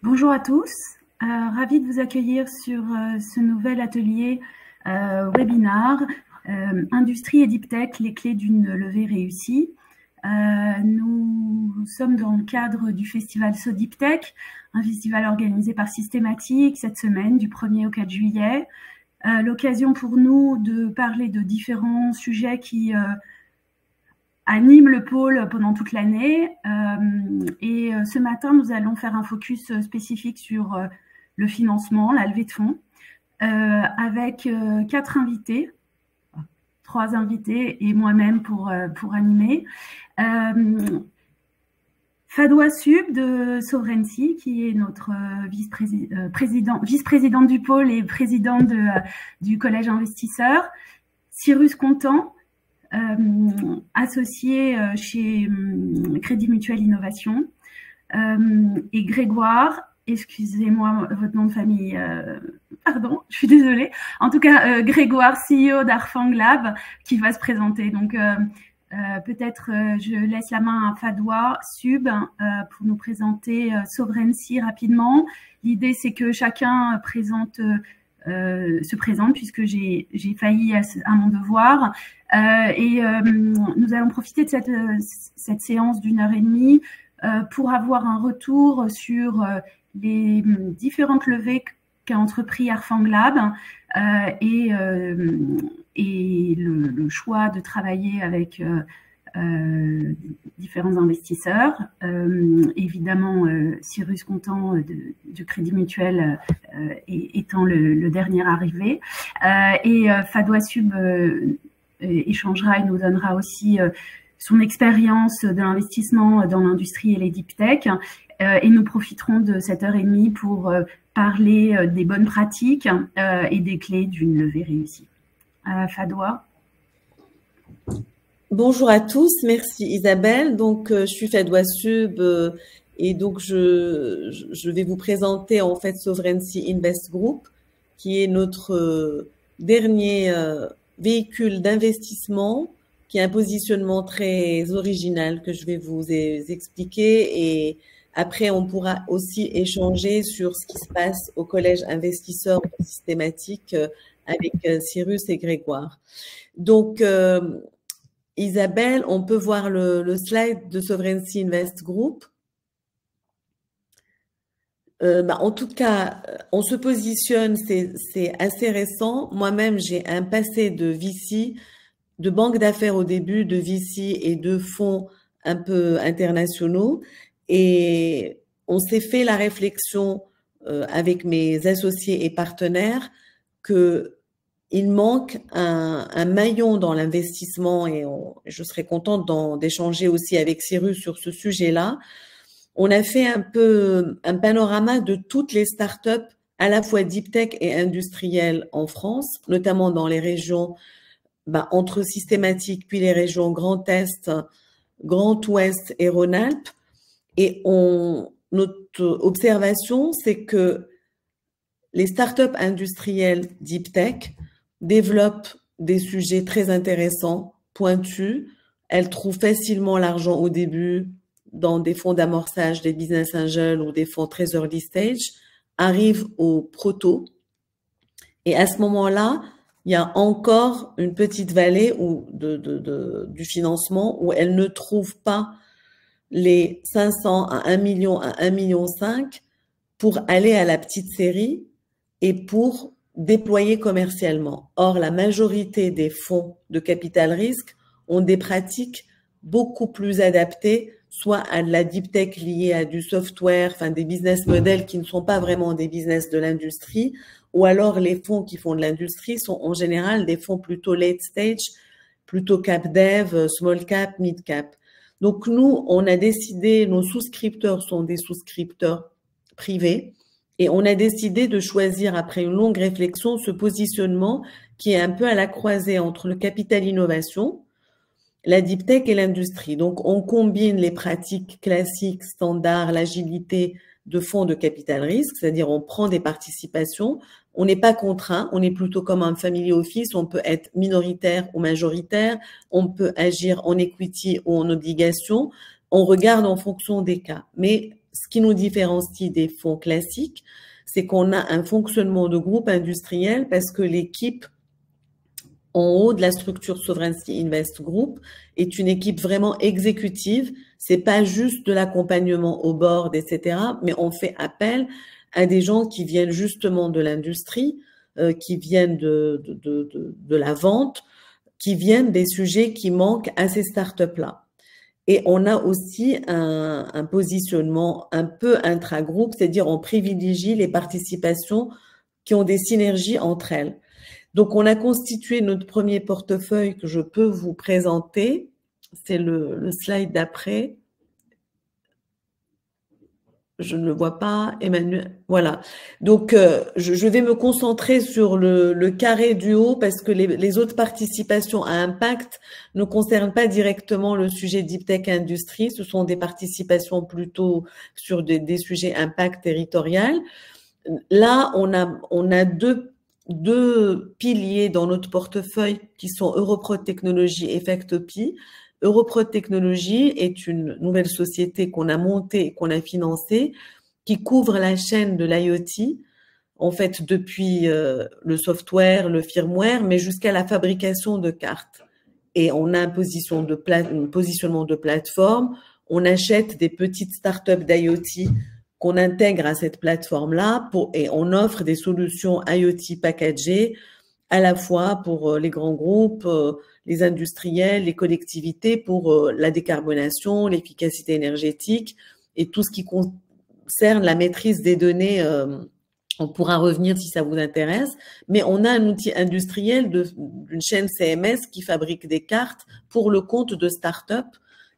Bonjour à tous, ravie de vous accueillir sur ce nouvel atelier webinar Industrie et Deep Tech, les clés d'une levée réussie. Nous sommes dans le cadre du festival So Deep Tech, un festival organisé par Systématique cette semaine du 1er au 4 juillet. L'occasion pour nous de parler de différents sujets qui anime le pôle pendant toute l'année. Et ce matin, nous allons faire un focus spécifique sur le financement, la levée de fonds, avec 4 invités, 3 invités et moi-même pour animer. Fadoua Sub de Sovereignty, qui est notre vice-présidente du pôle et présidente du collège investisseur. Cyrus Contant, associé chez Crédit Mutuel Innovation, et Grégoire, excusez-moi votre nom de famille, pardon, je suis désolée. En tout cas, Grégoire, CEO d'Arfang Lab, qui va se présenter. Donc, peut-être je laisse la main à Fadoua Sub pour nous présenter Sovereignty rapidement. L'idée, c'est que chacun se présente puisque j'ai failli à mon devoir. Nous allons profiter de cette séance d'1h30 pour avoir un retour sur les différentes levées qu'a entrepris Arfang Lab et le choix de travailler avec différents investisseurs. Évidemment, Cyrus Contant du Crédit Mutuel étant le dernier arrivé. Et Fadoua Sub échangera et nous donnera aussi son expérience de l'investissement dans l'industrie et les deep tech. Et nous profiterons de cette heure et demie pour parler des bonnes pratiques et des clés d'une levée réussie. Fadoua. Bonjour à tous, merci Isabelle. Donc, je suis Fadoua Sub et donc je vais vous présenter en fait Sovereignty Invest Group, qui est notre dernier véhicule d'investissement, qui a un positionnement très original que je vais vous expliquer. Et après, on pourra aussi échanger sur ce qui se passe au collège investisseur systématique avec Cyrus et Grégoire. Donc, Isabelle, on peut voir le slide de Sovereignty Invest Group. En tout cas, on se positionne, c'est assez récent. Moi-même, j'ai un passé de VC, de banque d'affaires au début, de VC et de fonds un peu internationaux. Et on s'est fait la réflexion avec mes associés et partenaires que il manque un maillon dans l'investissement et je serais contente d'échanger aussi avec Cyrus sur ce sujet-là. On a fait un peu un panorama de toutes les startups, à la fois deep tech et industrielles en France, notamment dans les régions entre Systématique, puis les régions Grand Est, Grand Ouest et Rhône-Alpes. Et notre observation, c'est que les startups industrielles deep tech développent des sujets très intéressants, pointus. Elles trouvent facilement l'argent au début dans des fonds d'amorçage, des business angels ou des fonds très early stage, arrivent au proto. Et à ce moment-là, il y a encore une petite vallée du financement où elles ne trouvent pas les 500 à 1 million à 1,5 million pour aller à la petite série et pour déployer commercialement. Or, la majorité des fonds de capital risque ont des pratiques beaucoup plus adaptées, soit à de la deep tech liée à du software, enfin des business models qui ne sont pas vraiment des business de l'industrie, ou alors les fonds qui font de l'industrie sont en général des fonds plutôt late stage, plutôt cap dev, small cap, mid cap. Donc nous, on a décidé, nos souscripteurs sont des souscripteurs privés, et on a décidé de choisir, après une longue réflexion, ce positionnement qui est un peu à la croisée entre le capital innovation, la deep tech et l'industrie. Donc, on combine les pratiques classiques, standards, l'agilité de fonds de capital risque, c'est-à-dire on prend des participations, on n'est pas contraint, on est plutôt comme un family office, on peut être minoritaire ou majoritaire, on peut agir en equity ou en obligation, on regarde en fonction des cas. Mais ce qui nous différencie des fonds classiques, c'est qu'on a un fonctionnement de groupe industriel parce que l'équipe en haut de la structure Sovereignty Invest Group est une équipe vraiment exécutive. C'est pas juste de l'accompagnement au board, etc., mais on fait appel à des gens qui viennent justement de l'industrie, qui viennent de la vente, qui viennent des sujets qui manquent à ces startups-là. Et on a aussi un positionnement un peu intra-groupe, c'est-à-dire on privilégie les participations qui ont des synergies entre elles. Donc, on a constitué notre premier portefeuille que je peux vous présenter. C'est le slide d'après. Je ne le vois pas, Emmanuel. Voilà. Donc, je vais me concentrer sur le carré du haut parce que les autres participations à impact ne concernent pas directement le sujet Deep Tech Industrie. Ce sont des participations plutôt sur des sujets impact territorial. Là, on a deux piliers dans notre portefeuille qui sont Europrod Technologies et Factopie. Europrod Technologies est une nouvelle société qu'on a montée et qu'on a financée qui couvre la chaîne de l'IoT, en fait depuis le software, le firmware, mais jusqu'à la fabrication de cartes. Et on a un positionnement de plateforme. On achète des petites startups d'IoT qu'on intègre à cette plateforme-là et on offre des solutions IoT packagées à la fois pour les grands groupes, les industriels, les collectivités pour la décarbonation, l'efficacité énergétique et tout ce qui concerne la maîtrise des données. On pourra revenir si ça vous intéresse, mais on a un outil industriel d'une chaîne CMS qui fabrique des cartes pour le compte de start-up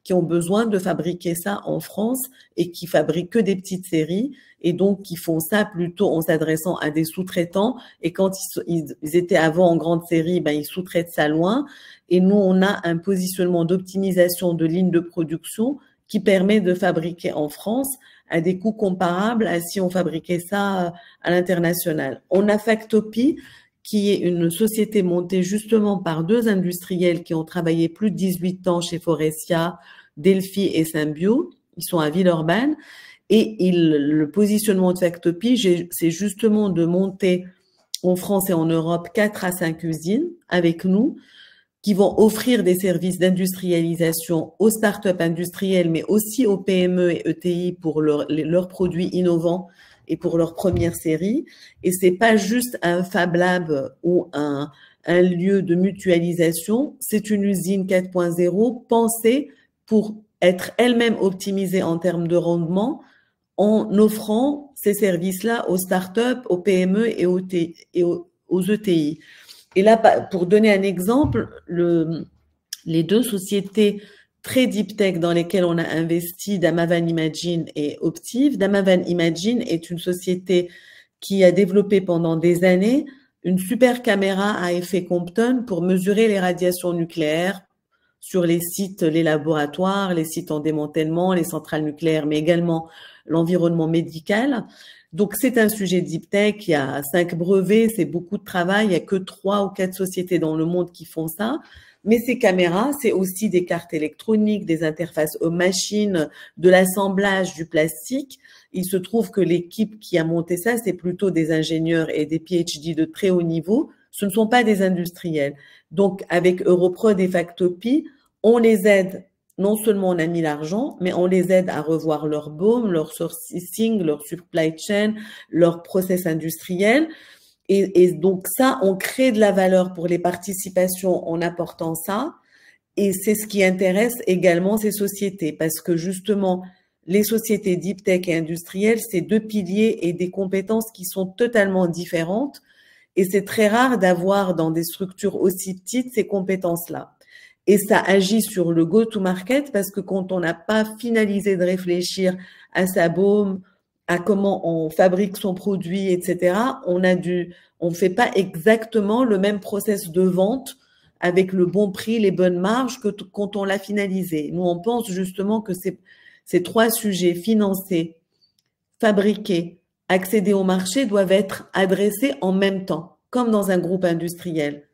qui ont besoin de fabriquer ça en France et qui fabriquent que des petites séries et donc qui font ça plutôt en s'adressant à des sous-traitants. Et quand ils étaient avant en grande série, ben, ils sous-traitent ça loin. Et nous, on a un positionnement d'optimisation de lignes de production qui permet de fabriquer en France à des coûts comparables à si on fabriquait ça à l'international. On a Factopie, qui est une société montée justement par deux industriels qui ont travaillé plus de 18 ans chez Forestia, Delphi et Symbio. Ils sont à Villeurbanne. Et le positionnement de Factopie, c'est justement de monter en France et en Europe 4 à 5 usines avec nous qui vont offrir des services d'industrialisation aux startups industrielles, mais aussi aux PME et ETI pour leurs produits innovants et pour leur première série. Et c'est pas juste un Fab Lab ou un lieu de mutualisation, c'est une usine 4.0 pensée pour être elle-même optimisée en termes de rendement en offrant ces services-là aux startups, aux PME et aux ETI. Et là, pour donner un exemple, les deux sociétés très deep tech dans lesquelles on a investi, Damavan Imagine et Optiv. Damavan Imagine est une société qui a développé pendant des années une super caméra à effet Compton pour mesurer les radiations nucléaires sur les sites, les laboratoires, les sites en démantèlement, les centrales nucléaires, mais également l'environnement médical. Donc, c'est un sujet deep tech. Il y a 5 brevets, c'est beaucoup de travail. Il n'y a que 3 ou 4 sociétés dans le monde qui font ça. Mais ces caméras, c'est aussi des cartes électroniques, des interfaces aux machines, de l'assemblage du plastique. Il se trouve que l'équipe qui a monté ça, c'est plutôt des ingénieurs et des PhD de très haut niveau. Ce ne sont pas des industriels. Donc, avec Europrod et Factopie, on les aide. Non seulement on a mis l'argent, mais on les aide à revoir leur BOM, leur sourcing, leur supply chain, leur process industriel. Et donc ça, on crée de la valeur pour les participations en apportant ça. Et c'est ce qui intéresse également ces sociétés parce que justement, les sociétés deep tech et industrielles, c'est deux piliers et des compétences qui sont totalement différentes. Et c'est très rare d'avoir dans des structures aussi petites ces compétences-là. Et ça agit sur le go-to-market parce que quand on n'a pas finalisé de réfléchir à sa baume, à comment on fabrique son produit, etc., on fait pas exactement le même process de vente avec le bon prix, les bonnes marges que quand on l'a finalisé. Nous, on pense justement que ces 3 sujets, financer, fabriquer, accéder au marché, doivent être adressés en même temps, comme dans un groupe industriel.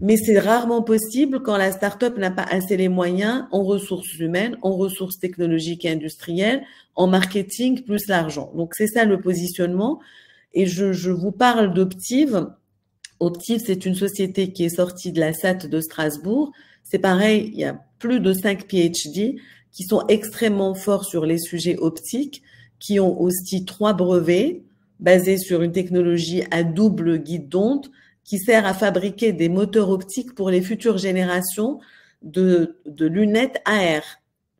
Mais c'est rarement possible quand la start-up n'a pas assez les moyens en ressources humaines, en ressources technologiques et industrielles, en marketing, plus l'argent. Donc, c'est ça le positionnement. Et je vous parle d'Optive. Optive, c'est une société qui est sortie de la SAT de Strasbourg. C'est pareil, il y a plus de 5 PhD qui sont extrêmement forts sur les sujets optiques, qui ont aussi 3 brevets basés sur une technologie à double guide d'onde qui sert à fabriquer des moteurs optiques pour les futures générations de lunettes AR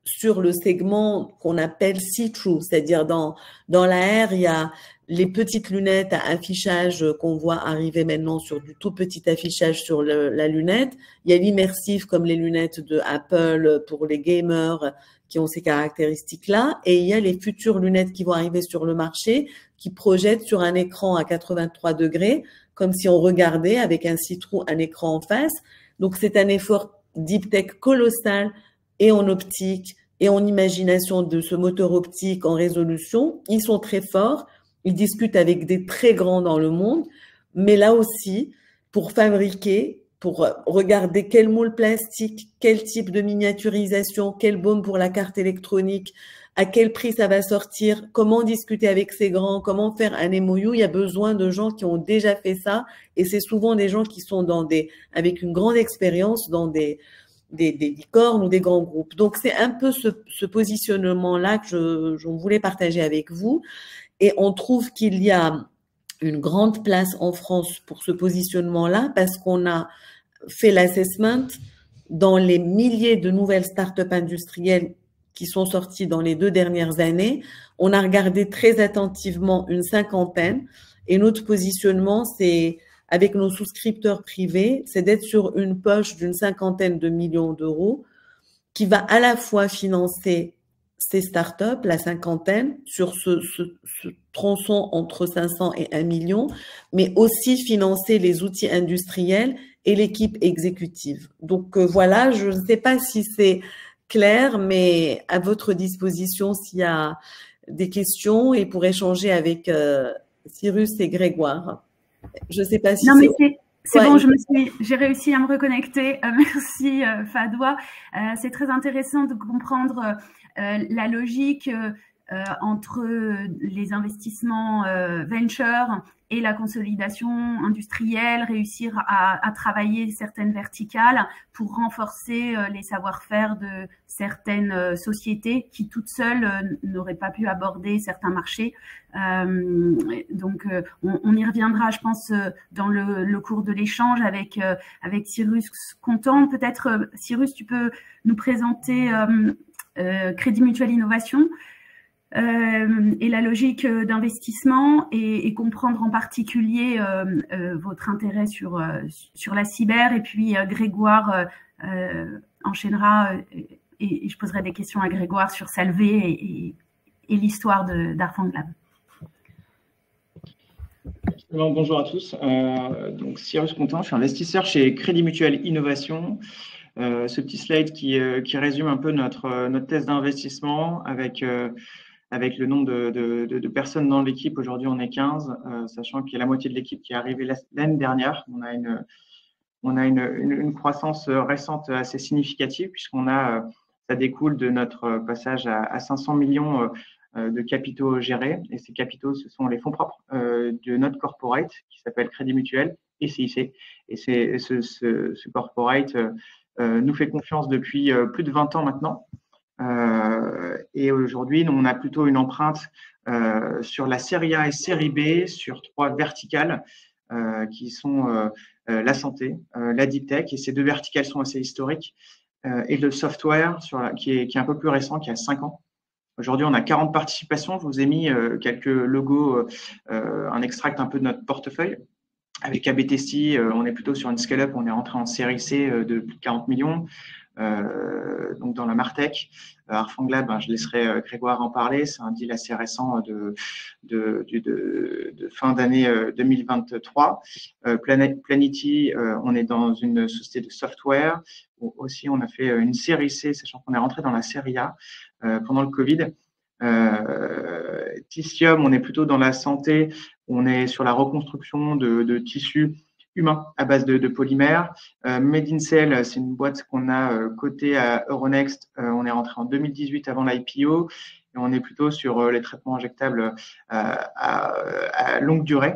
sur le segment qu'on appelle see-through, c'est-à-dire dans l'AR, il y a les petites lunettes à affichage qu'on voit arriver maintenant sur du tout petit affichage sur la lunette. Il y a l'immersif comme les lunettes de Apple pour les gamers qui ont ces caractéristiques-là. Et il y a les futures lunettes qui vont arriver sur le marché qui projettent sur un écran à 83 degrés, comme si on regardait avec un see-through un écran en face. Donc, c'est un effort deep tech colossal et en optique et en imagination de ce moteur optique en résolution. Ils sont très forts. Ils discutent avec des très grands dans le monde, mais là aussi, pour fabriquer, pour regarder quel moule plastique, quel type de miniaturisation, quel baume pour la carte électronique, à quel prix ça va sortir, comment discuter avec ces grands, comment faire un MOU, il y a besoin de gens qui ont déjà fait ça, et c'est souvent des gens qui sont avec une grande expérience dans des licornes ou des grands groupes. Donc, c'est un peu ce positionnement-là que je voulais partager avec vous. Et on trouve qu'il y a une grande place en France pour ce positionnement-là parce qu'on a fait l'assessment dans les milliers de nouvelles startups industrielles qui sont sorties dans les 2 dernières années. On a regardé très attentivement une 50aine et notre positionnement, c'est avec nos souscripteurs privés, c'est d'être sur une poche d'une 50aine de millions d'euros qui va à la fois financer ces startups, la 50aine, sur ce tronçon entre 500 et 1 million, mais aussi financer les outils industriels et l'équipe exécutive. Donc voilà, je ne sais pas si c'est clair, mais à votre disposition s'il y a des questions et pour échanger avec Cyrus et Grégoire. Je ne sais pas si non, mais c'est bon, j'ai réussi à me reconnecter. Merci Fadwa. C'est très intéressant de comprendre la logique entre les investissements venture et la consolidation industrielle, réussir à travailler certaines verticales pour renforcer les savoir-faire de certaines sociétés qui toutes seules n'auraient pas pu aborder certains marchés. Donc, on y reviendra, je pense, dans le cours de l'échange avec Cyrus Content. Peut-être, Cyrus, tu peux nous présenter Crédit Mutuel Innovation et la logique d'investissement et comprendre en particulier votre intérêt sur la cyber. Et puis Grégoire enchaînera et je poserai des questions à Grégoire sur Salvé et l'histoire d'Arfanglab. Bonjour à tous. Donc Cyrus Contant, je suis investisseur chez Crédit Mutuel Innovation. Ce petit slide qui résume un peu notre thèse d'investissement avec le nombre de personnes dans l'équipe. Aujourd'hui, on est 15, sachant qu'il y a la moitié de l'équipe qui est arrivée l'année dernière. On a une croissance récente assez significative puisqu'on a, ça découle de notre passage à 500 millions de capitaux gérés. Et ces capitaux, ce sont les fonds propres de notre corporate qui s'appelle Crédit Mutuel et CIC. Et ce corporate nous fait confiance depuis plus de 20 ans maintenant. Et aujourd'hui, on a plutôt une empreinte sur la série A et série B, sur 3 verticales qui sont la santé, la deep tech, et ces 2 verticales sont assez historiques, et le software qui est un peu plus récent, qui a 5 ans. Aujourd'hui, on a 40 participations. Je vous ai mis quelques logos, un extract un peu de notre portefeuille. Avec ABTC, on est plutôt sur une scale-up, on est rentré en série C de plus de 40 millions. Donc dans la Martech, Arfanglab, je laisserai Grégoire en parler. C'est un deal assez récent de fin d'année 2023. Planety, on est dans une société de software. Aussi, on a fait une série C, sachant qu'on est rentré dans la série A pendant le Covid. Tissium, on est plutôt dans la santé. On est sur la reconstruction de tissus humain à base de polymères. MedinCell, c'est une boîte qu'on a cotée à Euronext. On est rentré en 2018 avant l'IPO et on est plutôt sur les traitements injectables à longue durée.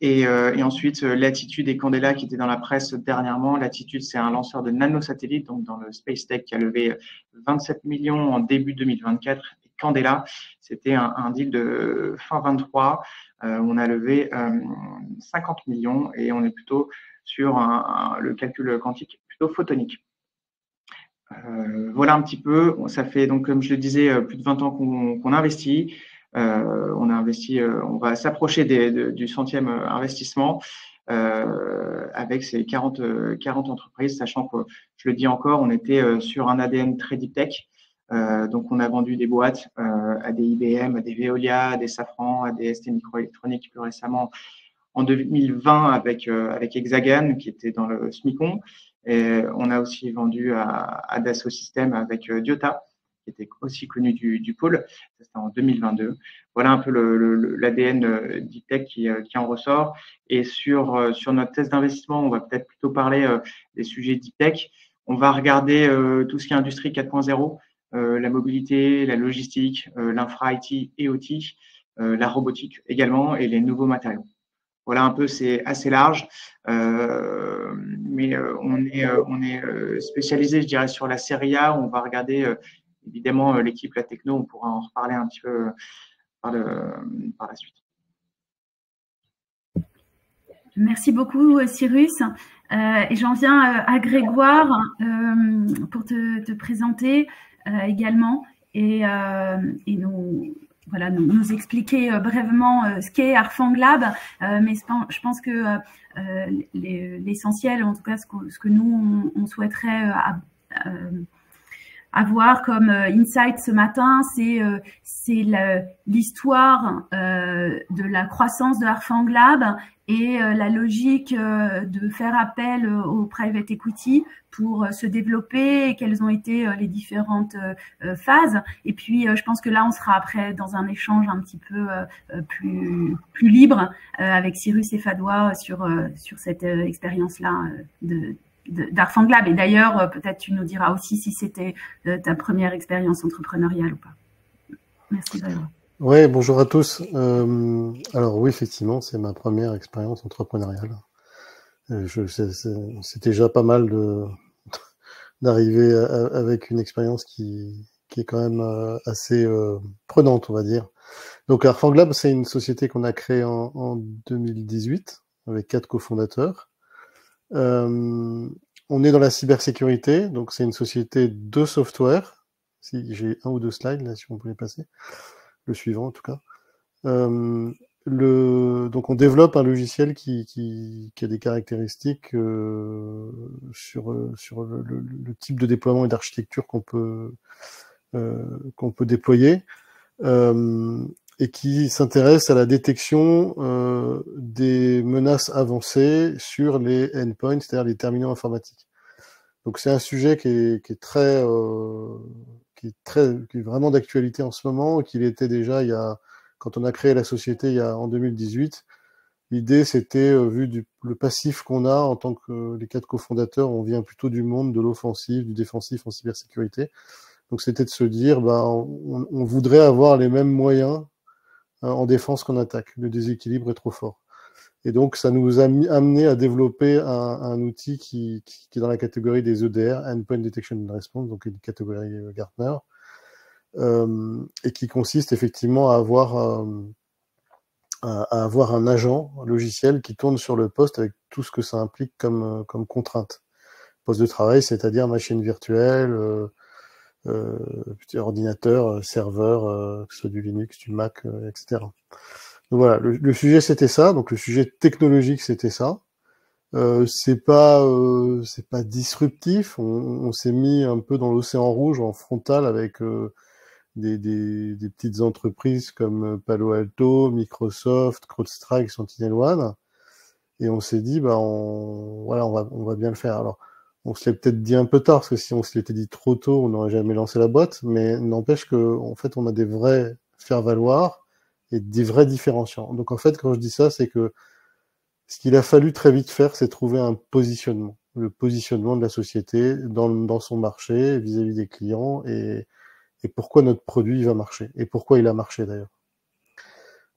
Et ensuite, Latitude et Candela qui étaient dans la presse dernièrement. Latitude, c'est un lanceur de nanosatellites, donc dans le Space Tech, qui a levé 27 millions en début 2024. Et Candela, c'était un deal de fin 23. On a levé 50 millions et on est plutôt sur le calcul quantique plutôt photonique. Voilà un petit peu. Ça fait donc, comme je le disais, plus de 20 ans qu'on investit. On a investi, on va s'approcher du 100e investissement avec ces 40 entreprises, sachant que, je le dis encore, on était sur un ADN très deep tech. Donc, on a vendu des boîtes à des IBM, à des Veolia, à des Safran, à des ST Microelectronics plus récemment en 2020 avec Hexagon qui était dans le SMICON. Et on a aussi vendu à Dassault Systèmes avec Diota, qui était aussi connu du pôle. C'était en 2022. Voilà un peu l'ADN Deep Tech qui en ressort. Et sur notre test d'investissement, on va peut-être plutôt parler des sujets Deep Tech. On va regarder tout ce qui est industrie 4.0, la mobilité, la logistique, l'infra IT et OT, la robotique également et les nouveaux matériaux. Voilà un peu, c'est assez large, mais on est spécialisé, je dirais, sur la série A. On va regarder évidemment l'équipe, la techno, on pourra en reparler un petit peu par la suite. Merci beaucoup, Cyrus. Et j'en viens à Grégoire pour te présenter également et nous expliquer brièvement ce qu'est Arfang Lab, mais je pense que l'essentiel, en tout cas ce que nous on souhaiterait avoir comme insight ce matin, c'est l'histoire de la croissance de Arfang Lab et la logique de faire appel au private equity pour se développer et quelles ont été les différentes phases. Et puis, je pense que là, on sera après dans un échange un petit peu plus libre avec Cyrus et Fadoua sur cette expérience-là d'Arfang Lab. Et d'ailleurs, peut-être tu nous diras aussi si c'était ta première expérience entrepreneuriale ou pas. Merci Grégoire. Oui, bonjour à tous. Alors oui, effectivement, c'est ma première expérience entrepreneuriale. C'est déjà pas mal d'arriver avec une expérience qui est quand même assez prenante, on va dire. Donc Arfang Lab, c'est une société qu'on a créée en 2018 avec 4 cofondateurs. On est dans la cybersécurité, donc c'est une société de software. Si j'ai 1 ou 2 slides là, si on peut les passer. Le suivant en tout cas. Donc on développe un logiciel qui a des caractéristiques sur le type de déploiement et d'architecture qu'on peut déployer et qui s'intéresse à la détection des menaces avancées sur les endpoints, c'est-à-dire les terminaux informatiques. Donc c'est un sujet qui est vraiment d'actualité en ce moment, qu'il était déjà quand on a créé la société en 2018. L'idée, c'était, vu le passif qu'on a en tant que les 4 cofondateurs, on vient plutôt du monde de l'offensive, du défensif en cybersécurité. Donc c'était de se dire, on voudrait avoir les mêmes moyens en défense qu'en attaque. Le déséquilibre est trop fort. Et donc, ça nous a amené à développer un outil qui est dans la catégorie des EDR, Endpoint Detection and Response, donc une catégorie Gartner, et qui consiste effectivement à avoir un agent logiciel qui tourne sur le poste avec tout ce que ça implique comme contrainte. Poste de travail, c'est-à-dire machine virtuelle, ordinateur, serveur, que ce soit du Linux, du Mac, etc. Donc voilà, le sujet c'était ça, donc le sujet technologique c'était ça. C'est pas disruptif, on s'est mis un peu dans l'océan rouge en frontal avec des petites entreprises comme Palo Alto, Microsoft, CrowdStrike, SentinelOne, et on s'est dit on va bien le faire. Alors on se l'est peut-être dit un peu tard, parce que si on se l'était dit trop tôt, on n'aurait jamais lancé la boîte, mais n'empêche que en fait on a des vrais faire-valoir et des vrais différenciants. Donc en fait, quand je dis ça, c'est que Ce qu'il a fallu très vite faire, c'est trouver un positionnement, le positionnement de la société dans son marché vis-à-vis des clients et pourquoi notre produit va marcher et pourquoi il a marché d'ailleurs.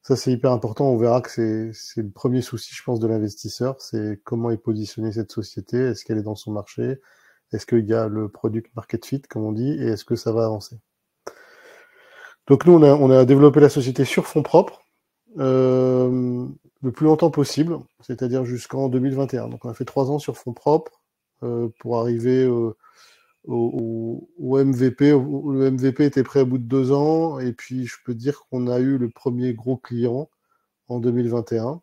Ça, c'est hyper important. On verra que c'est le premier souci, je pense, de l'investisseur, c'est comment est positionnée cette société, est-ce qu'elle est dans son marché, est-ce qu'il y a le product market fit, comme on dit, et est-ce que ça va avancer. Donc nous, on a développé la société sur fonds propres, le plus longtemps possible, c'est-à-dire jusqu'en 2021. Donc on a fait 3 ans sur fonds propres pour arriver au MVP. Le MVP était prêt au bout de 2 ans, et puis je peux dire qu'on a eu le premier gros client en 2021.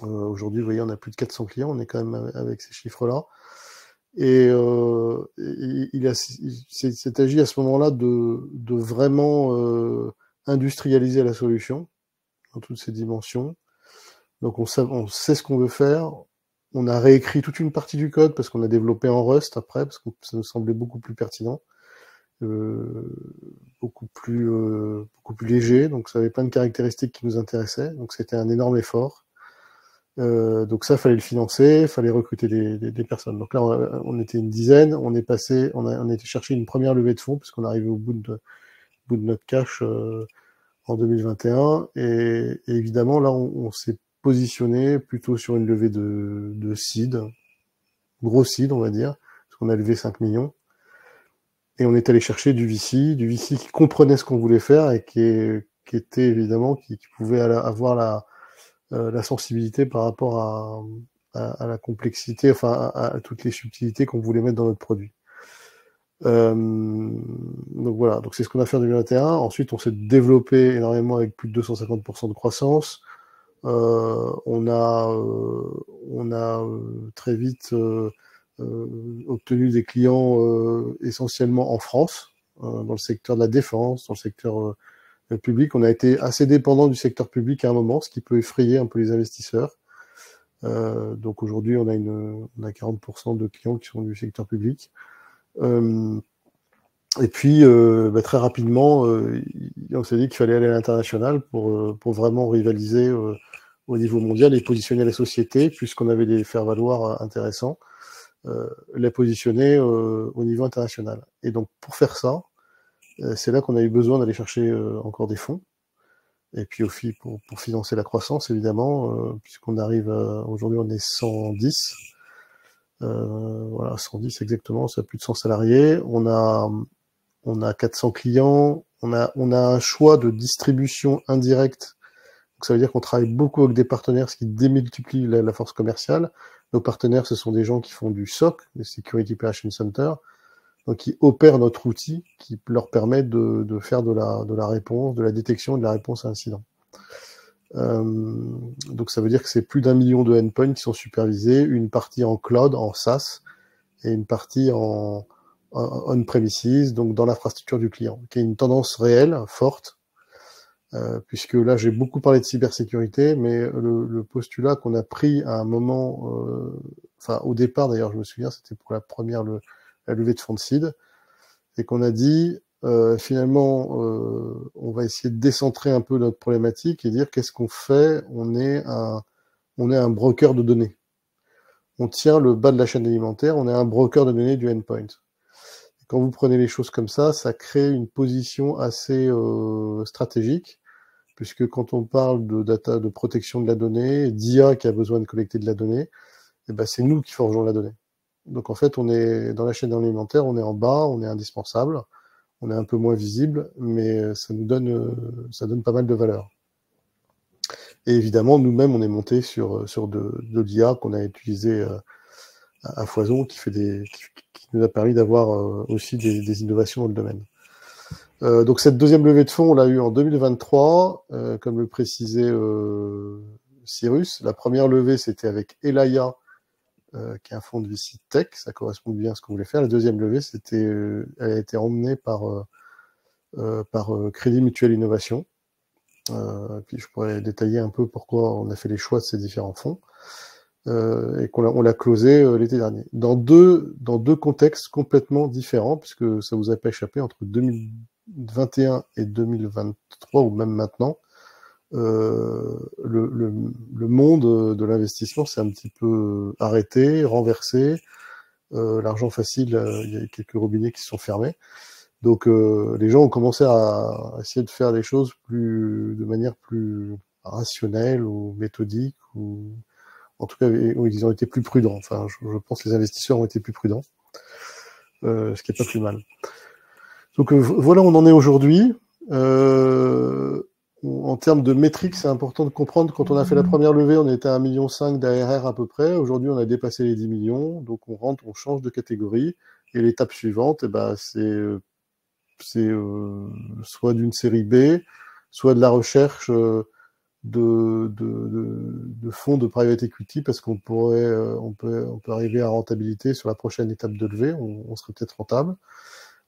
Aujourd'hui, vous voyez, on a plus de 400 clients, on est quand même avec ces chiffres-là. Et il s'est agi à ce moment-là de vraiment industrialiser la solution dans toutes ses dimensions. Donc on sait ce qu'on veut faire. On a réécrit toute une partie du code parce qu'on a développé en Rust après, parce que ça nous semblait beaucoup plus pertinent, beaucoup plus léger. Donc ça avait plein de caractéristiques qui nous intéressaient. Donc c'était un énorme effort. Donc ça, fallait le financer, fallait recruter des personnes. Donc là, on était une dizaine. On est passé, on a été chercher une première levée de fonds puisqu'on est arrivé au bout de notre cash en 2021. Et évidemment, là, on s'est positionné plutôt sur une levée de seed, gros seed, on va dire, parce qu'on a levé 5 millions. Et on est allé chercher du VC qui comprenait ce qu'on voulait faire et qui était évidemment, qui pouvait avoir la sensibilité par rapport à la complexité, enfin à toutes les subtilités qu'on voulait mettre dans notre produit. Donc voilà, donc c'est ce qu'on a fait en 2021. Ensuite, on s'est développé énormément avec plus de 250% de croissance. On a très vite obtenu des clients essentiellement en France, dans le secteur de la défense, dans le secteur public. On a été assez dépendant du secteur public à un moment, ce qui peut effrayer un peu les investisseurs. Donc aujourd'hui, on a 40% de clients qui sont du secteur public. Et puis, très rapidement, on s'est dit qu'il fallait aller à l'international pour vraiment rivaliser au niveau mondial et positionner la société, puisqu'on avait des faire-valoir intéressants, les positionner au niveau international. Et donc, pour faire ça, c'est là qu'on a eu besoin d'aller chercher encore des fonds. Et puis aussi pour financer la croissance, évidemment, puisqu'on arrive aujourd'hui, on est 110. Voilà, 110 exactement, ça a plus de 100 salariés. On a 400 clients. On a un choix de distribution indirecte. Donc ça veut dire qu'on travaille beaucoup avec des partenaires, ce qui démultiplie la force commerciale. Nos partenaires, ce sont des gens qui font du SOC, le Security Operations Center, donc qui opèrent notre outil, qui leur permet de faire de la réponse, de la détection et de la réponse à incident. Donc ça veut dire que c'est plus d'1 million de endpoints qui sont supervisés, une partie en cloud, en SaaS, et une partie en on-premises, donc dans l'infrastructure du client, qui est une tendance réelle, forte, puisque là j'ai beaucoup parlé de cybersécurité, mais le postulat qu'on a pris à un moment, enfin au départ d'ailleurs, je me souviens, c'était pour la levée de fonds de seed, c'est qu'on a dit finalement on va essayer de décentrer un peu notre problématique et dire qu'est-ce qu'on fait. On est un broker de données. On tient le bas de la chaîne alimentaire, on est un broker de données du endpoint. Et quand vous prenez les choses comme ça crée une position assez stratégique, puisque quand on parle de data, de protection de la donnée, d'IA qui a besoin de collecter de la donnée, et ben c'est nous qui forgeons la donnée. Donc en fait, on est dans la chaîne alimentaire, on est en bas, on est indispensable, on est un peu moins visible, mais ça donne pas mal de valeur. Et évidemment, nous-mêmes, on est monté sur de l'IA qu'on a utilisé à foison, qui nous a permis d'avoir aussi des innovations dans le domaine. Donc cette deuxième levée de fonds, on l'a eu en 2023, comme le précisait Cyrus. La première levée, c'était avec Elaya, qui est un fonds de VC Tech, ça correspond bien à ce qu'on voulait faire. La deuxième levée, elle a été emmenée par Crédit Mutuel Innovation. Puis je pourrais détailler un peu pourquoi on a fait les choix de ces différents fonds, et on l'a closé l'été dernier. Dans deux contextes complètement différents, puisque ça vous a pas échappé, entre 2021 et 2023, ou même maintenant, le monde de l'investissement s'est un petit peu arrêté, renversé. L'argent facile, il y a quelques robinets qui se sont fermés. Donc les gens ont commencé à essayer de faire les choses de manière plus rationnelle ou méthodique, ou en tout cas ils ont été plus prudents. Enfin, je pense que les investisseurs ont été plus prudents, ce qui est pas plus mal. Donc voilà, on en est aujourd'hui. En termes de métriques, c'est important de comprendre, quand on a fait la première levée, on était à 1,5 million d'ARR à peu près. Aujourd'hui, on a dépassé les 10 millions. Donc on rentre, on change de catégorie. Et l'étape suivante, eh ben, c'est soit d'une série B, soit de la recherche de fonds de private equity, parce qu'on on peut arriver à rentabilité sur la prochaine étape de levée, on serait peut-être rentable.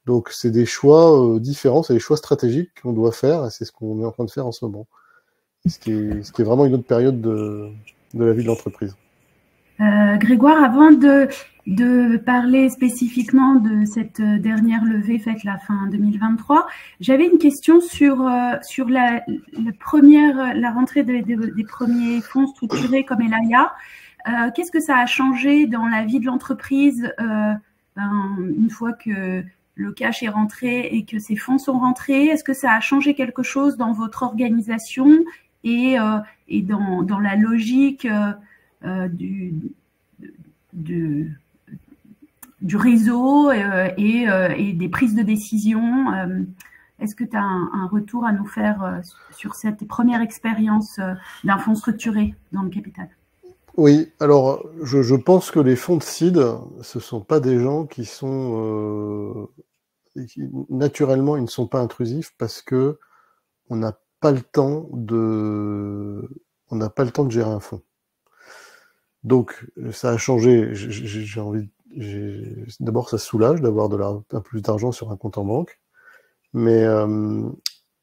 Donc c'est des choix différents, c'est des choix stratégiques qu'on doit faire, et c'est ce qu'on est en train de faire en ce moment. Ce qui est vraiment une autre période de la vie de l'entreprise. Grégoire, avant de parler spécifiquement de cette dernière levée faite la fin 2023, j'avais une question sur la rentrée des premiers fonds structurés comme Elaya. Qu'est-ce que ça a changé dans la vie de l'entreprise une fois que le cash est rentré et que ces fonds sont rentrés? Est-ce que ça a changé quelque chose dans votre organisation et dans la logique du réseau et des prises de décision? Est-ce que tu as un retour à nous faire sur cette première expérience d'un fonds structuré dans le capital? Oui, alors je pense que les fonds de seed, ce ne sont pas des gens qui sont naturellement, ils ne sont pas intrusifs, parce que on n'a pas le temps de gérer un fonds. Donc ça a changé. D'abord, ça soulage d'avoir un plus d'argent sur un compte en banque, mais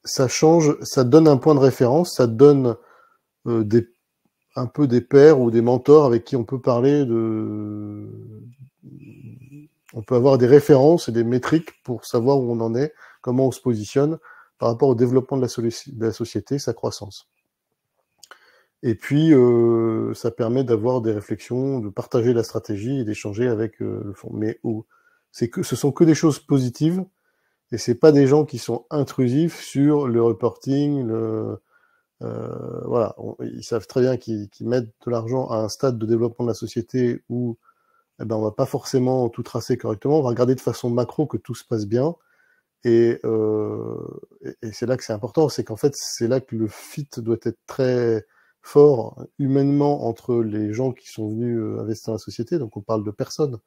ça change, ça donne un point de référence, ça donne un peu des pairs ou des mentors avec qui on peut parler on peut avoir des références et des métriques pour savoir où on en est, comment on se positionne par rapport au développement de la société, sa croissance. Et puis, ça permet d'avoir des réflexions, de partager la stratégie et d'échanger avec le fonds. Mais ce sont que des choses positives, et c'est pas des gens qui sont intrusifs sur le reporting, voilà. Ils savent très bien qu'ils mettent de l'argent à un stade de développement de la société où eh ben, on va pas forcément tout tracer correctement, on va regarder de façon macro que tout se passe bien, et c'est là que c'est important, c'est qu'en fait, c'est là que le fit doit être très fort humainement entre les gens qui sont venus investir dans la société. Donc on parle de personnes,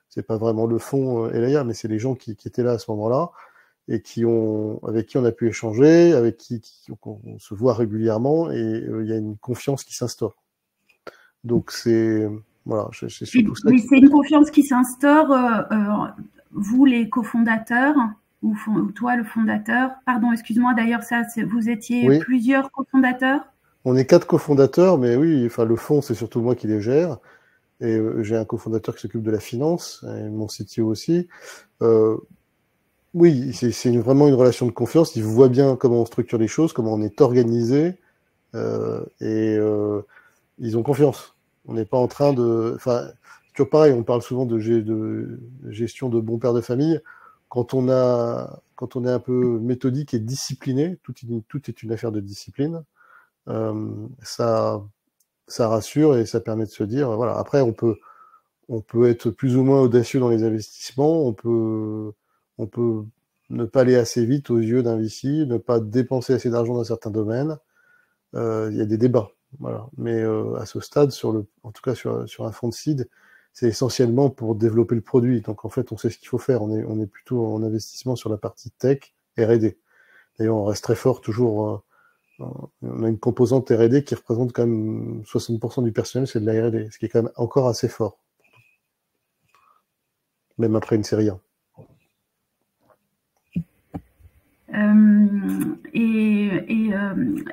c'est pas vraiment le fonds Elaya, mais c'est les gens qui étaient là à ce moment-là, et avec qui on a pu échanger, avec qui on se voit régulièrement, et il y a une confiance qui s'instaure. Donc c'est voilà, c'est surtout ça. Mais c'est une confiance qui s'instaure, vous les cofondateurs, ou toi le fondateur. Pardon, excuse-moi, d'ailleurs, vous étiez plusieurs cofondateurs? On est 4 cofondateurs, mais oui, enfin le fonds, c'est surtout moi qui les gère. Et j'ai un cofondateur qui s'occupe de la finance, et mon CTO aussi. Oui, c'est vraiment une relation de confiance. Ils voient bien comment on structure les choses, comment on est organisé, et ils ont confiance. On n'est pas en train de... Enfin, toujours pareil, on parle souvent de gestion de bons pères de famille. Quand on est un peu méthodique et discipliné, tout est une affaire de discipline, ça rassure, et ça permet de se dire, voilà. Après, on peut être plus ou moins audacieux dans les investissements, on peut ne pas aller assez vite aux yeux d'un VC, ne pas dépenser assez d'argent dans certains domaines. Il y a des débats, voilà. Mais à ce stade, en tout cas sur un fonds de seed, c'est essentiellement pour développer le produit. Donc en fait, on sait ce qu'il faut faire. On est plutôt en investissement sur la partie tech, R&D. D'ailleurs, on reste très fort toujours. On a une composante R&D qui représente quand même 60% du personnel, c'est de la R&D, ce qui est quand même encore assez fort, même après une série 1.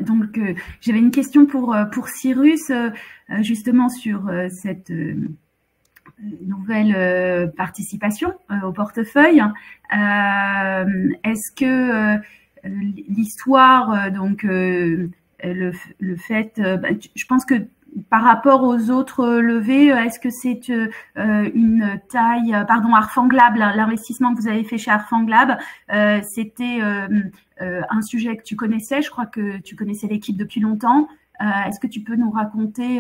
Donc, j'avais une question pour Cyrus, justement sur cette nouvelle participation au portefeuille. Est-ce que l'histoire le fait, je pense que par rapport aux autres levées, est-ce que c'est une taille, pardon, Arfanglab, l'investissement que vous avez fait chez Arfanglab, c'était un sujet que tu connaissais, je crois que tu connaissais l'équipe depuis longtemps. Est-ce que tu peux nous raconter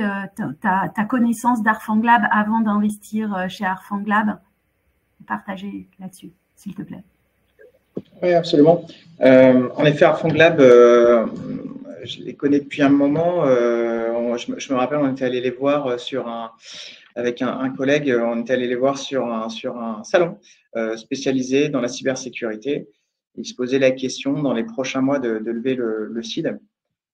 ta connaissance d'Arfanglab avant d'investir chez Arfanglab? Partager là-dessus, s'il te plaît. Oui, absolument. En effet, Arfanglab, je les connais depuis un moment. Je me rappelle, on était allé les voir avec un collègue, on était allé les voir sur un salon spécialisé dans la cybersécurité. Il se posait la question dans les prochains mois de lever le seed.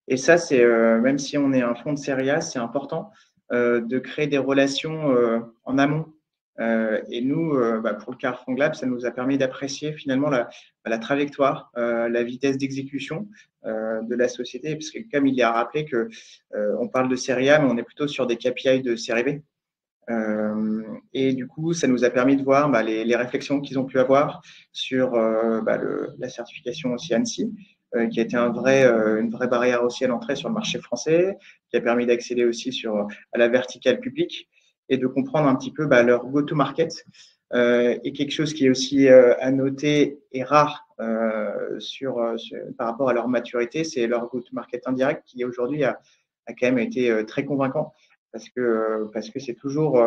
Et ça, c'est même si on est un fonds de série A, c'est important de créer des relations en amont. Et nous, pour le cas Arfanglab, ça nous a permis d'apprécier finalement la trajectoire, la vitesse d'exécution de la société, parce que comme il y a rappelé que on parle de série A, mais on est plutôt sur des KPI de série B. Et du coup, ça nous a permis de voir les réflexions qu'ils ont pu avoir sur la certification aussi ANSSI, qui a été une vraie barrière aussi à l'entrée sur le marché français, qui a permis d'accéder aussi à la verticale publique et de comprendre un petit peu leur go-to-market. Et quelque chose qui est aussi à noter et rare par rapport à leur maturité, c'est leur go-to-market indirect qui aujourd'hui a quand même été très convaincant parce que c'est toujours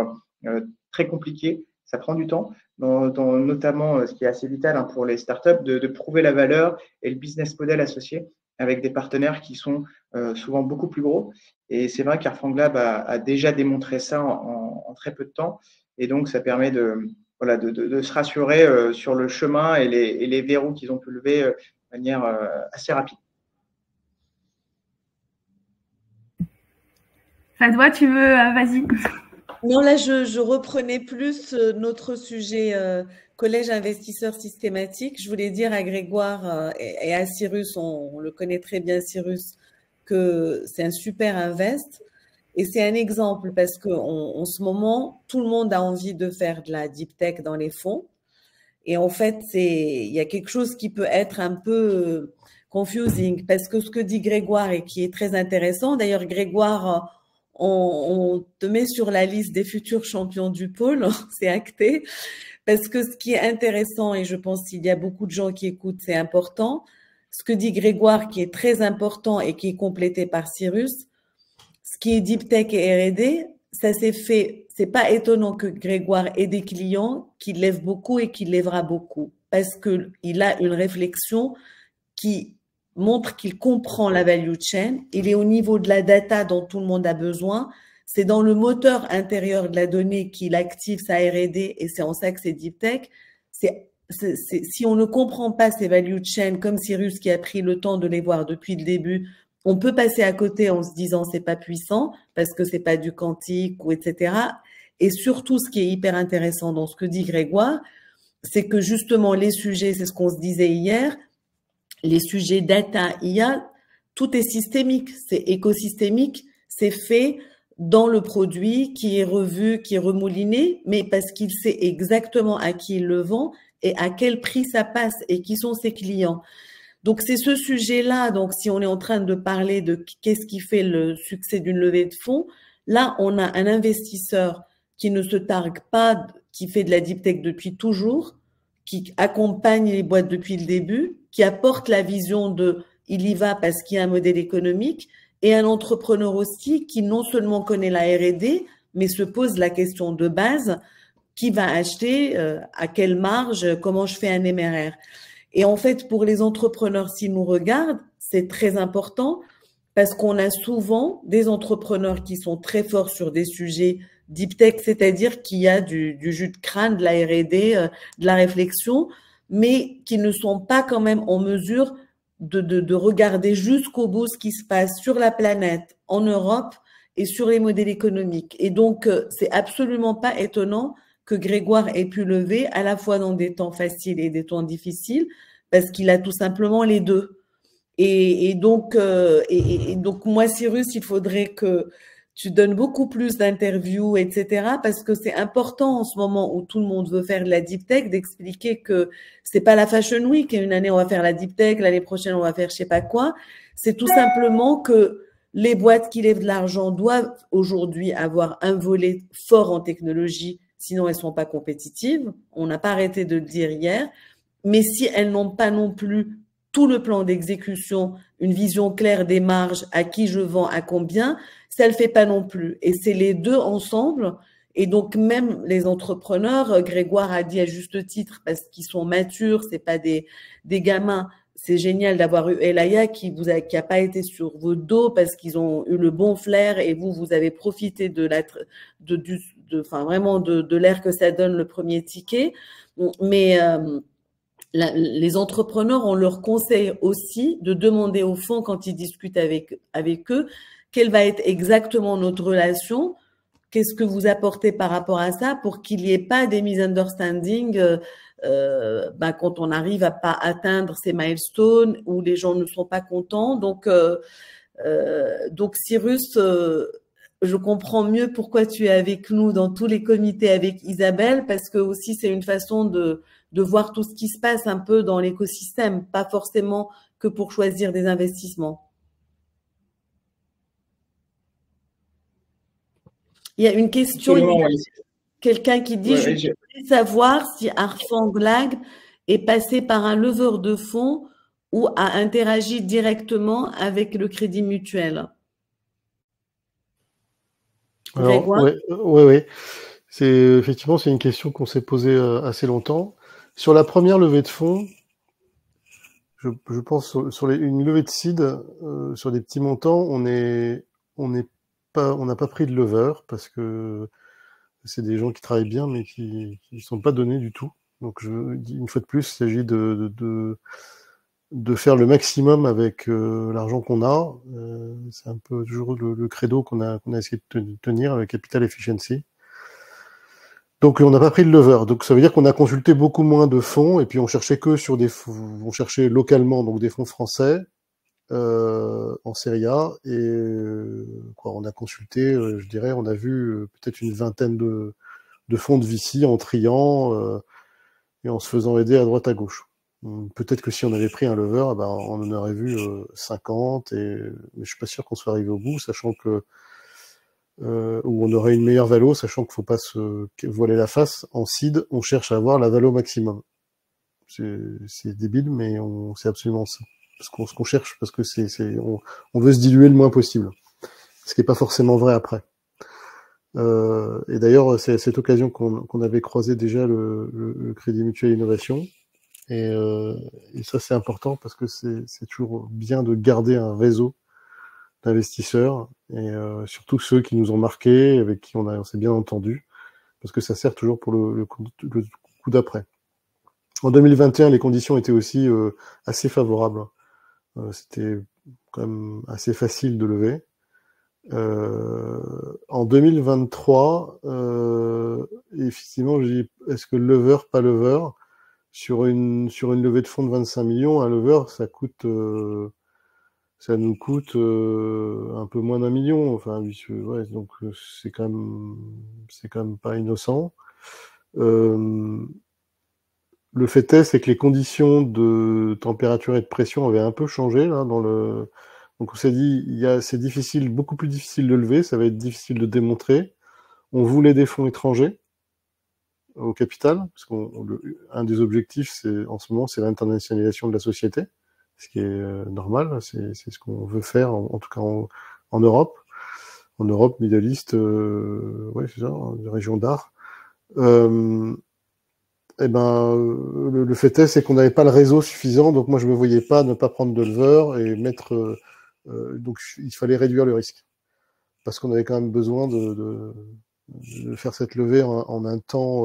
très compliqué, ça prend du temps, notamment ce qui est assez vital pour les startups, de prouver la valeur et le business model associé avec des partenaires qui sont souvent beaucoup plus gros. Et c'est vrai qu'Arfanglab a déjà démontré ça en très peu de temps. Et donc, ça permet de se rassurer sur le chemin et les verrous qu'ils ont pu lever de manière assez rapide. Fadwa, tu veux, vas-y. Non, là, je reprenais plus notre sujet collège investisseur systématique. Je voulais dire à Grégoire et à Cyrus, on le connaît très bien, Cyrus, que c'est un super invest. Et c'est un exemple parce qu'en ce moment, tout le monde a envie de faire de la deep tech dans les fonds. Et en fait, il y a quelque chose qui peut être un peu confusing parce que ce que dit Grégoire et qui est très intéressant, d'ailleurs, Grégoire, on te met sur la liste des futurs champions du pôle, c'est acté, parce que ce qui est intéressant, et je pense qu'il y a beaucoup de gens qui écoutent, c'est important, ce que dit Grégoire qui est très important et qui est complété par Cyrus, ce qui est Deep Tech et R&D, ça s'est fait, c'est pas étonnant que Grégoire ait des clients qui lèvent beaucoup et qui lèvera beaucoup, parce qu'il a une réflexion qui montre qu'il comprend la value chain, il est au niveau de la data dont tout le monde a besoin, c'est dans le moteur intérieur de la donnée qu'il active sa R&D et c'est en ça que c'est Deep Tech. Si on ne comprend pas ces value chain comme Cyrus qui a pris le temps de les voir depuis le début, on peut passer à côté en se disant c'est pas puissant parce que c'est pas du quantique ou etc. Et surtout, ce qui est hyper intéressant dans ce que dit Grégoire, c'est que justement les sujets, c'est ce qu'on se disait hier, les sujets data, IA, tout est systémique, c'est écosystémique, c'est fait dans le produit qui est revu, qui est remouliné, mais parce qu'il sait exactement à qui il le vend et à quel prix ça passe et qui sont ses clients. Donc, c'est ce sujet-là. Donc, si on est en train de parler de qu'est-ce qui fait le succès d'une levée de fonds, là, on a un investisseur qui ne se targue pas, qui fait de la deep tech depuis toujours, qui accompagne les boîtes depuis le début, qui apporte la vision de il y va parce qu'il y a un modèle économique, et un entrepreneur aussi qui non seulement connaît la R&D, mais se pose la question de base, qui va acheter, à quelle marge, comment je fais un MRR. Et en fait, pour les entrepreneurs, s'ils nous regardent, c'est très important parce qu'on a souvent des entrepreneurs qui sont très forts sur des sujets deep tech, c'est-à-dire qu'il y a du jus de crâne, de la R&D, de la réflexion, mais qui ne sont pas quand même en mesure de regarder jusqu'au bout ce qui se passe sur la planète, en Europe et sur les modèles économiques. Et donc, c'est absolument pas étonnant que Grégoire ait pu lever à la fois dans des temps faciles et des temps difficiles, parce qu'il a tout simplement les deux. Et donc, moi, Cyrus, il faudrait que tu donnes beaucoup plus d'interviews, etc., parce que c'est important en ce moment où tout le monde veut faire de la deep tech, d'expliquer que c'est pas la Fashion Week, et une année on va faire la deep tech, l'année prochaine on va faire je sais pas quoi. C'est tout simplement que les boîtes qui lèvent de l'argent doivent aujourd'hui avoir un volet fort en technologie, sinon elles ne sont pas compétitives. On n'a pas arrêté de le dire hier. Mais si elles n'ont pas non plus tout le plan d'exécution, une vision claire des marges, à qui je vends, à combien, ça ne le fait pas non plus. Et c'est les deux ensemble. Et donc, même les entrepreneurs, Grégoire a dit à juste titre, parce qu'ils sont matures, c'est pas des gamins. C'est génial d'avoir eu Elaya qui a pas été sur vos dos parce qu'ils ont eu le bon flair et vous avez profité vraiment de l'air que ça donne le premier ticket. Mais, les entrepreneurs, on leur conseille aussi de demander au fond, quand ils discutent avec eux, quelle va être exactement notre relation, qu'est-ce que vous apportez par rapport à ça pour qu'il n'y ait pas des misunderstandings quand on arrive à pas atteindre ces milestones où les gens ne sont pas contents. Donc Cyrus, je comprends mieux pourquoi tu es avec nous dans tous les comités avec Isabelle, parce que aussi c'est une façon de voir tout ce qui se passe un peu dans l'écosystème, pas forcément que pour choisir des investissements. Il y a une question, quelqu'un qui dit, je voudrais savoir si Arfang Lag est passé par un leveur de fonds ou a interagi directement avec le Crédit Mutuel. Oui. Effectivement, c'est une question qu'on s'est posée assez longtemps. Sur la première levée de fonds, je pense sur une levée de seed, sur des petits montants, on n'a pas pris de lever parce que c'est des gens qui travaillent bien mais qui ne sont pas donnés du tout. Donc une fois de plus, il s'agit de faire le maximum avec l'argent qu'on a. C'est un peu toujours le credo qu'on a essayé de tenir avec Capital Efficiency. Donc on n'a pas pris de lever, donc ça veut dire qu'on a consulté beaucoup moins de fonds et puis on cherchait que sur on cherchait localement donc des fonds français en Serie A et on a consulté, je dirais, on a vu peut-être une vingtaine de fonds de VC en triant et en se faisant aider à droite à gauche. Peut-être que si on avait pris un lever, on en aurait vu 50 mais je suis pas sûr qu'on soit arrivé au bout, sachant que où on aurait une meilleure valo, sachant qu'il ne faut pas se voiler la face. En seed, on cherche à avoir la valo maximum. C'est débile, mais c'est absolument ça. Ce qu'on cherche, parce que on veut se diluer le moins possible. Ce qui n'est pas forcément vrai après. Et d'ailleurs, c'est à cette occasion qu'on avait croisé déjà le Crédit Mutuel Innovation. Et ça, c'est important parce que c'est toujours bien de garder un réseau d'investisseurs et surtout ceux qui nous ont marqués, avec qui on s'est bien entendu, parce que ça sert toujours pour le coup d'après. En 2021, les conditions étaient aussi assez favorables. C'était quand même assez facile de lever. En 2023, effectivement, je dis, est-ce que lever, pas lever, sur une levée de fonds de 25 millions, un lever, ça nous coûte un peu moins d'1 million. Enfin, ouais, donc c'est quand même pas innocent. Le fait est, c'est que les conditions de température et de pression avaient un peu changé là donc on s'est dit, c'est difficile, beaucoup plus difficile de lever, ça va être difficile de démontrer. On voulait des fonds étrangers au capital, parce qu'un des objectifs, en ce moment, c'est l'internationalisation de la société, ce qui est normal, c'est ce qu'on veut faire, en tout cas en Europe. En Europe, Middle East, ouais, c'est ça, région d'art. Le fait est, c'est qu'on n'avait pas le réseau suffisant, donc moi je me voyais pas ne pas prendre de lever et mettre. Donc il fallait réduire le risque, parce qu'on avait quand même besoin de faire cette levée en un temps,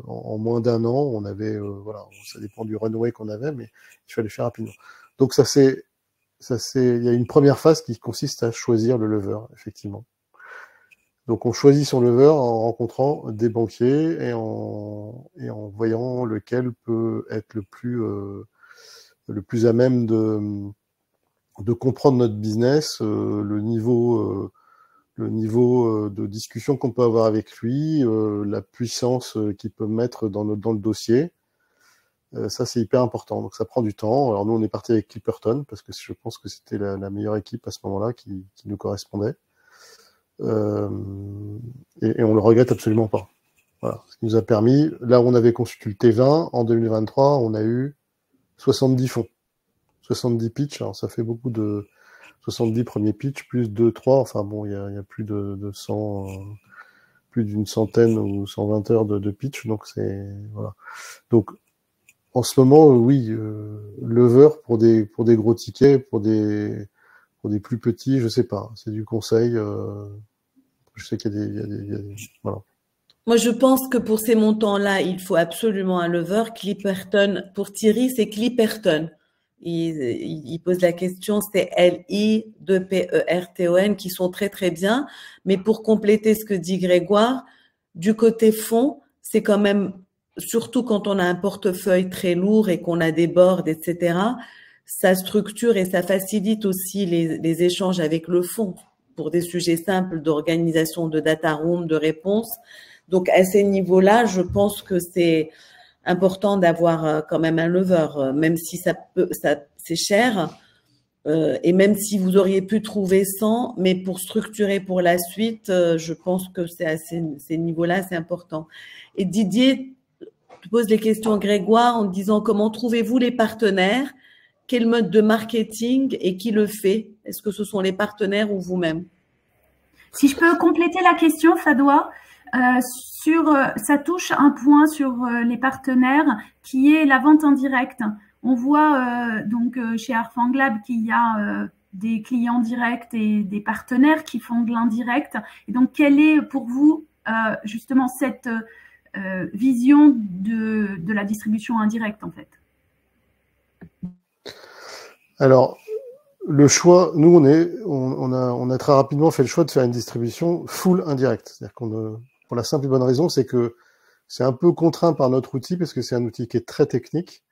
en moins d'1 an. On avait, voilà, ça dépend du runway qu'on avait, mais il fallait faire rapidement. Donc il y a une première phase qui consiste à choisir le lever, effectivement. Donc on choisit son lever en rencontrant des banquiers et en voyant lequel peut être le plus à même de comprendre notre business, le niveau de discussion qu'on peut avoir avec lui, la puissance qu'il peut mettre dans le dossier. Ça, c'est hyper important. Donc, ça prend du temps. Alors, nous, on est parti avec Clipperton parce que je pense que c'était la meilleure équipe à ce moment-là qui nous correspondait. Et on le regrette absolument pas. Voilà. Ce qui nous a permis, là où on avait conçu le T20, en 2023, on a eu 70 fonds. 70 pitchs. Alors, ça fait beaucoup de 70 premiers pitchs, plus 2, 3. Enfin, bon, il y a plus de 100, plus d'une centaine ou 120 heures de pitch. Donc, c'est, voilà. Donc, en ce moment, oui, lever pour des gros tickets, pour des plus petits, je sais pas. C'est du conseil. Je sais qu'il y a des voilà. Moi, je pense que pour ces montants-là, il faut absolument un lever. Clipperton, pour Thierry, c'est Clipperton. Il pose la question, c'est L-I-2-P-E-R-T-O-N, qui sont très, très bien. Mais pour compléter ce que dit Grégoire, du côté fonds, c'est quand même, surtout quand on a un portefeuille très lourd et qu'on a des boards, etc., ça structure et ça facilite aussi les échanges avec le fonds pour des sujets simples d'organisation de data room, de réponse. Donc, à ces niveaux-là, je pense que c'est important d'avoir quand même un lever, même si c'est cher, et même si vous auriez pu trouver 100, mais pour structurer pour la suite, je pense que c'est à ces niveaux-là, c'est important. Et Didier te pose les questions à Grégoire en disant comment trouvez-vous les partenaires? Quel mode de marketing et qui le fait? Est-ce que ce sont les partenaires ou vous-même? Si je peux compléter la question, Fadoua, ça touche un point sur les partenaires qui est la vente en direct. On voit donc chez Arfanglab qu'il y a des clients directs et des partenaires qui font de l'indirect. Et donc, quelle est pour vous justement cette vision de la distribution indirecte en fait? Alors, le choix, nous, on a très rapidement fait le choix de faire une distribution full indirecte. C'est-à-dire pour la simple et bonne raison, c'est que c'est un peu contraint par notre outil parce que c'est un outil qui est très technique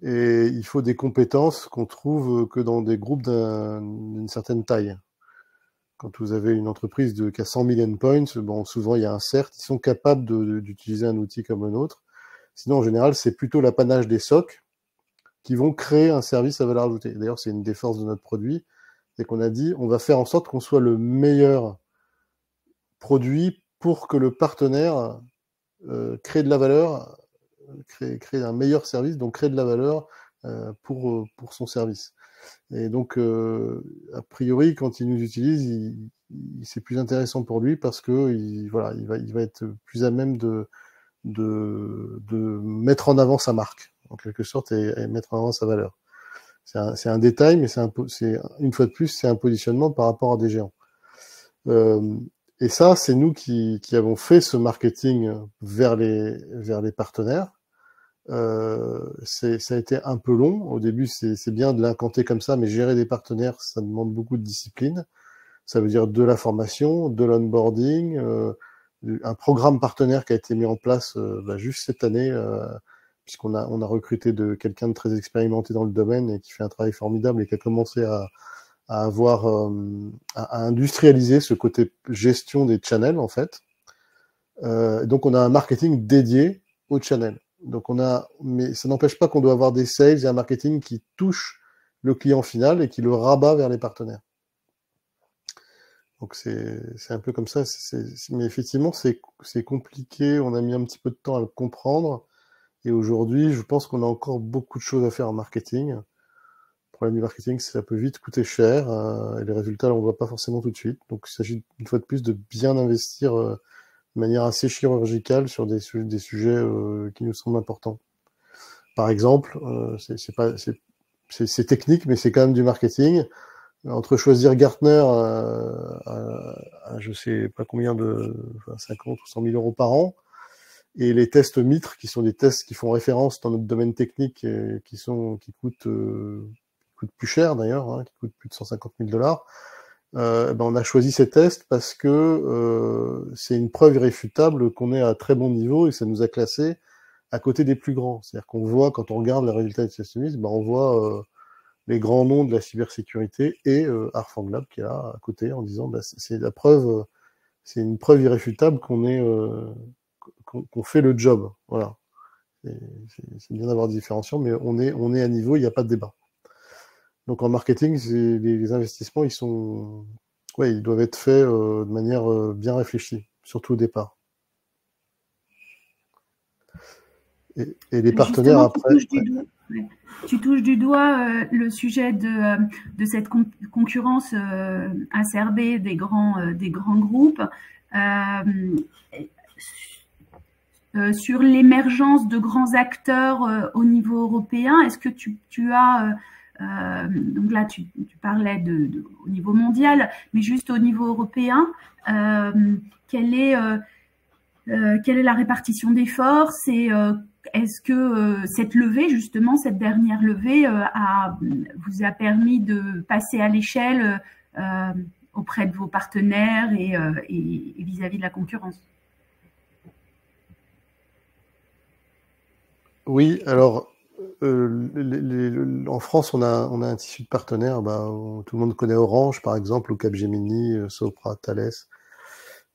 et il faut des compétences qu'on trouve que dans des groupes d'une certaine taille. Quand vous avez une entreprise qui a 100 000 endpoints, bon, souvent il y a un CERT, ils sont capables d'utiliser un outil comme un autre. Sinon, en général, c'est plutôt l'apanage des SOC qui vont créer un service à valeur ajoutée. D'ailleurs, c'est une des forces de notre produit, c'est qu'on a dit, on va faire en sorte qu'on soit le meilleur produit pour que le partenaire crée de la valeur, crée un meilleur service, donc crée de la valeur pour son service. Et donc, a priori, quand il nous utilise, c'est plus intéressant pour lui parce que il va être plus à même de mettre en avant sa marque, en quelque sorte, et mettre en avant sa valeur. C'est un détail, mais une fois de plus, c'est un positionnement par rapport à des géants. Et ça, c'est nous qui avons fait ce marketing vers les partenaires. Ça a été un peu long. Au début, c'est bien de l'incanter comme ça, mais gérer des partenaires, ça demande beaucoup de discipline. Ça veut dire de la formation, de l'onboarding, un programme partenaire qui a été mis en place juste cette année, puisqu'on a recruté quelqu'un de très expérimenté dans le domaine et qui fait un travail formidable et qui a commencé à industrialiser ce côté gestion des channels, en fait. Donc, on a un marketing dédié aux channels. Donc, mais ça n'empêche pas qu'on doit avoir des sales et un marketing qui touche le client final et qui le rabat vers les partenaires. Donc, c'est un peu comme ça. Mais effectivement, c'est compliqué. On a mis un petit peu de temps à le comprendre. Et aujourd'hui, je pense qu'on a encore beaucoup de choses à faire en marketing. Le problème du marketing, c'est que ça peut vite coûter cher. Et les résultats, on ne voit pas forcément tout de suite. Donc, il s'agit une fois de plus de bien investir de manière assez chirurgicale sur des sujets qui nous semblent importants. Par exemple, c'est technique, mais c'est quand même du marketing. Entre choisir Gartner à je sais pas combien 50 ou 100 000 euros par an, et les tests MITRE, qui sont des tests qui font référence dans notre domaine technique, et qui coûtent plus cher d'ailleurs, hein, qui coûtent plus de 150 000 $. On a choisi ces tests parce que c'est une preuve irréfutable qu'on est à très bon niveau et ça nous a classé à côté des plus grands. C'est-à-dire qu'on voit, quand on regarde les résultats des tests MITRE, on voit les grands noms de la cybersécurité et Arfanglab qui est là à côté en disant c'est la preuve, c'est une preuve irréfutable qu'on fait le job. Voilà. C'est bien d'avoir des différenciants, mais on est à niveau, il n'y a pas de débat. Donc en marketing, les investissements, ils doivent être faits de manière bien réfléchie, surtout au départ. Et les partenaires après. Tu touches du doigt le sujet de cette concurrence acerbée des grands groupes. Sur l'émergence de grands acteurs au niveau européen, est-ce que tu as, donc là tu parlais au niveau mondial, mais juste au niveau européen, quelle est la répartition des forces et est-ce que cette levée, justement, cette dernière levée, vous a permis de passer à l'échelle auprès de vos partenaires et vis-à-vis de la concurrence? Oui, alors en France, on a un tissu de partenaires. Tout le monde connaît Orange, par exemple, ou Capgemini, Sopra, Thales.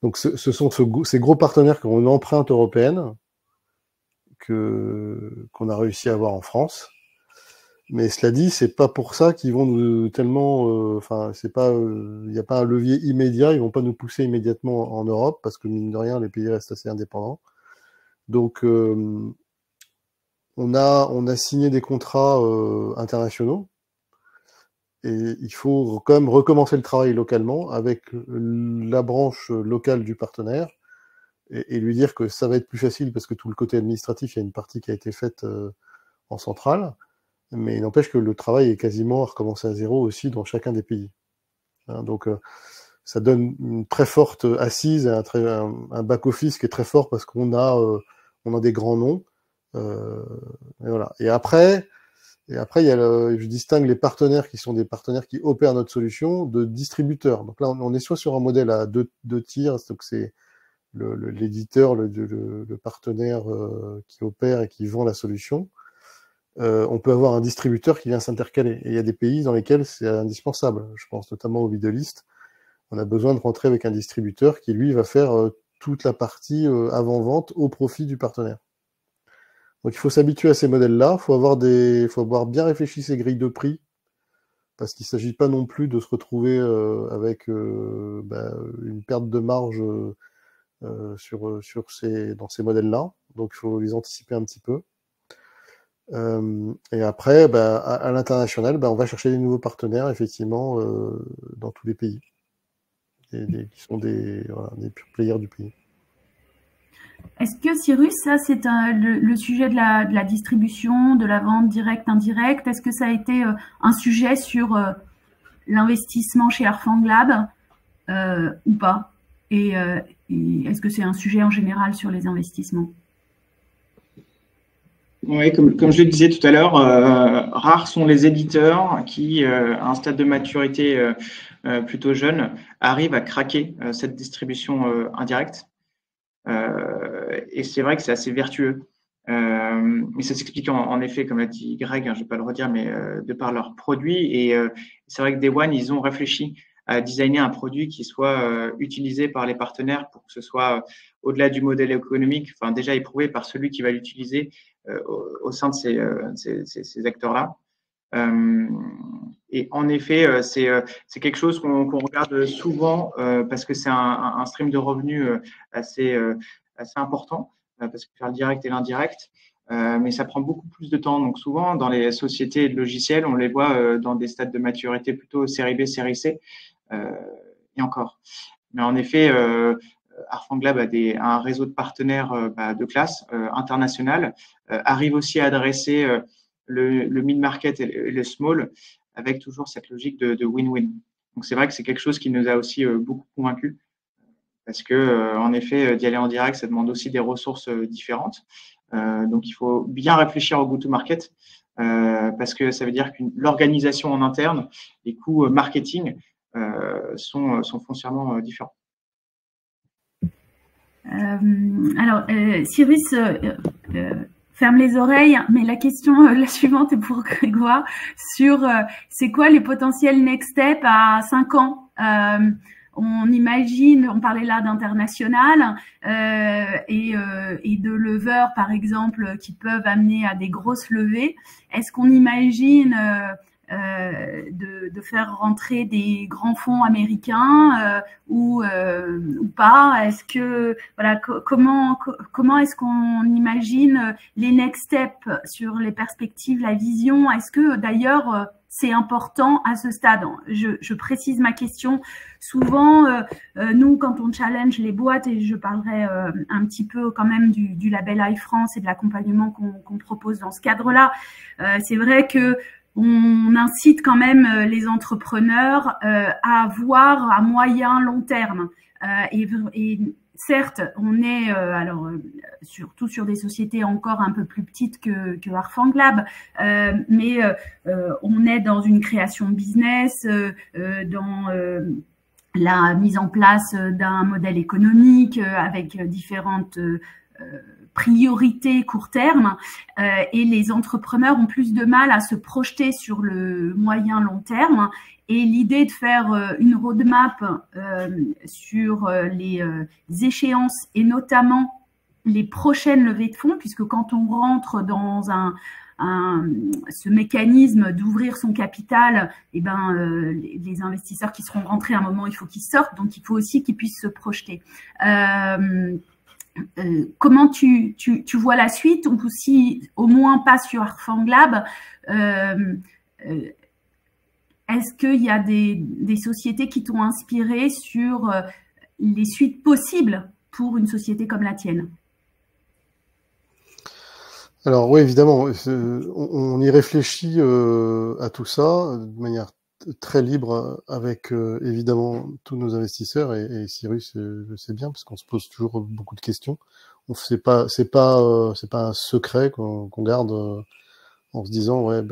Donc, ce sont ces gros partenaires qui ont une empreinte européenne qu'on a réussi à avoir en France. Mais cela dit, c'est pas pour ça qu'ils vont nous tellement. C'est pas, il n'y a pas un levier immédiat. Ils vont pas nous pousser immédiatement en Europe parce que mine de rien, les pays restent assez indépendants. Donc on a signé des contrats internationaux et il faut quand même recommencer le travail localement avec la branche locale du partenaire et lui dire que ça va être plus facile parce que tout le côté administratif, il y a une partie qui a été faite en centrale, mais il n'empêche que le travail est quasiment à recommencer à zéro aussi dans chacun des pays. Donc ça donne une très forte assise, un back-office qui est très fort parce qu'on a des grands noms. Et voilà. Et après, je distingue les partenaires qui sont des partenaires qui opèrent notre solution de distributeurs. Donc là, on est soit sur un modèle à deux tiers, donc c'est l'éditeur, le partenaire qui opère et qui vend la solution. On peut avoir un distributeur qui vient s'intercaler. Et il y a des pays dans lesquels c'est indispensable. Je pense notamment au Middle East. On a besoin de rentrer avec un distributeur qui, lui, va faire toute la partie avant-vente au profit du partenaire. Donc il faut s'habituer à ces modèles-là, il faut avoir bien réfléchi ces grilles de prix, parce qu'il ne s'agit pas non plus de se retrouver avec une perte de marge dans ces modèles-là. Donc il faut les anticiper un petit peu. Et après, à l'international, on va chercher des nouveaux partenaires, effectivement, dans tous les pays, qui sont des pure players du pays. Est-ce que, Cyrus, ça c'est le sujet de la distribution, de la vente directe, indirecte, est-ce que ça a été un sujet sur l'investissement chez Arfang Lab ou pas? Et est-ce que c'est un sujet en général sur les investissements? Oui, comme je le disais tout à l'heure, rares sont les éditeurs qui, à un stade de maturité plutôt jeune, arrivent à craquer cette distribution indirecte. Et c'est vrai que c'est assez vertueux. Mais ça s'explique en effet, comme l'a dit Greg, je ne vais pas le redire, mais de par leurs produits. Et c'est vrai que Day One, ils ont réfléchi à designer un produit qui soit utilisé par les partenaires pour que ce soit au-delà du modèle économique, enfin déjà éprouvé par celui qui va l'utiliser au sein de ces acteurs-là. Et en effet, c'est quelque chose qu'on regarde souvent parce que c'est un stream de revenus assez important, parce que faire le direct et l'indirect, mais ça prend beaucoup plus de temps. Donc souvent, dans les sociétés de logiciels, on les voit dans des stades de maturité plutôt série B, série C, et encore. Mais en effet, Arfang Lab a un réseau de partenaires de classe internationale, arrive aussi à adresser le mid-market et le small avec toujours cette logique de win-win. Donc, c'est vrai que c'est quelque chose qui nous a aussi beaucoup convaincus parce que, en effet, d'y aller en direct, ça demande aussi des ressources différentes. Donc, il faut bien réfléchir au go-to-market parce que ça veut dire que l'organisation en interne, les coûts marketing sont foncièrement différents. Alors, Cyrus, ferme les oreilles, mais la question la suivante est pour Grégoire sur c'est quoi les potentiels next steps à 5 ans. on imagine, on parlait là d'international et de leveurs par exemple qui peuvent amener à des grosses levées. Est-ce qu'on imagine de faire rentrer des grands fonds américains ou pas? Est-ce que voilà, comment est-ce qu'on imagine les next steps sur les perspectives, la vision? Est-ce que d'ailleurs c'est important à ce stade? Je précise ma question. Souvent, nous, quand on challenge les boîtes, et je parlerai un petit peu quand même du label iFrance et de l'accompagnement qu'on propose dans ce cadre-là, c'est vrai que on incite quand même les entrepreneurs à voir à moyen, long terme. Et certes, on est surtout sur des sociétés encore un peu plus petites que Harfang Lab, mais on est dans une création de business, dans la mise en place d'un modèle économique avec différentes priorité court terme et les entrepreneurs ont plus de mal à se projeter sur le moyen long terme. Et l'idée de faire une roadmap sur les échéances et notamment les prochaines levées de fonds, puisque quand on rentre dans ce mécanisme d'ouvrir son capital, et les investisseurs qui seront rentrés à un moment, il faut qu'ils sortent, donc il faut aussi qu'ils puissent se projeter. Comment tu vois la suite, ou si au moins pas sur Harfang Lab, est-ce qu'il y a des sociétés qui t'ont inspiré sur les suites possibles pour une société comme la tienne? Alors oui, évidemment, on y réfléchit à tout ça de manière très libre avec évidemment tous nos investisseurs et Cyrus le sait bien parce qu'on se pose toujours beaucoup de questions. C'est pas un secret qu'on garde en se disant ouais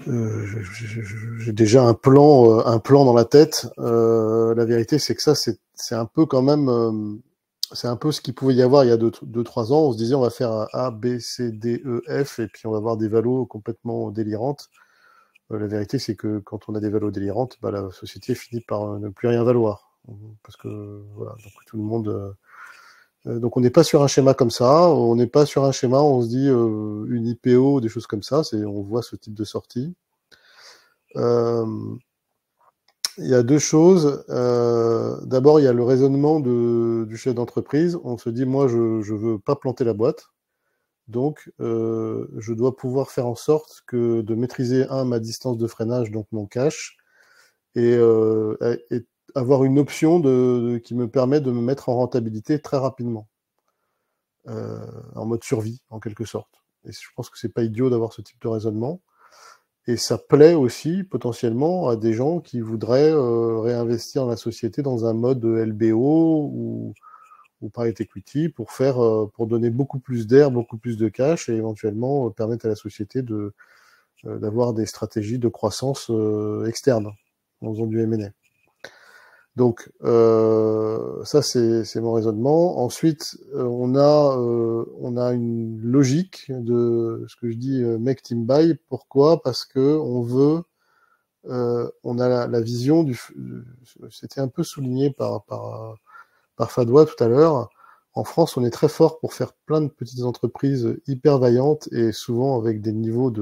j'ai déjà un plan dans la tête. La vérité c'est que ça c'est un peu quand même c'est un peu ce qu'il pouvait y avoir il y a 2-3 ans. On se disait on va faire A, B, C, D, E, F et puis on va avoir des valos complètement délirantes. La vérité, c'est que quand on a des valos délirantes, la société finit par ne plus rien valoir. Parce que, voilà, donc tout le monde... donc on n'est pas sur un schéma comme ça, on n'est pas sur un schéma où on se dit une IPO, des choses comme ça, on voit ce type de sortie. Il y a deux choses. D'abord, il y a le raisonnement du chef d'entreprise. On se dit, moi, je ne veux pas planter la boîte. Donc, je dois pouvoir faire en sorte de maîtriser, ma distance de freinage, donc mon cash, et avoir une option qui me permet de me mettre en rentabilité très rapidement, en mode survie, en quelque sorte. Et je pense que c'est pas idiot d'avoir ce type de raisonnement. Et ça plaît aussi, potentiellement, à des gens qui voudraient réinvestir dans la société dans un mode LBO ou private equity pour donner beaucoup plus d'air, beaucoup plus de cash et éventuellement permettre à la société d'avoir des stratégies de croissance externes en faisant du M&A. Donc ça c'est mon raisonnement. Ensuite on a une logique de ce que je dis make team buy. Pourquoi? Parce que on veut on a la vision c'était un peu souligné par Fadois tout à l'heure. En France, on est très fort pour faire plein de petites entreprises hyper vaillantes et souvent avec des niveaux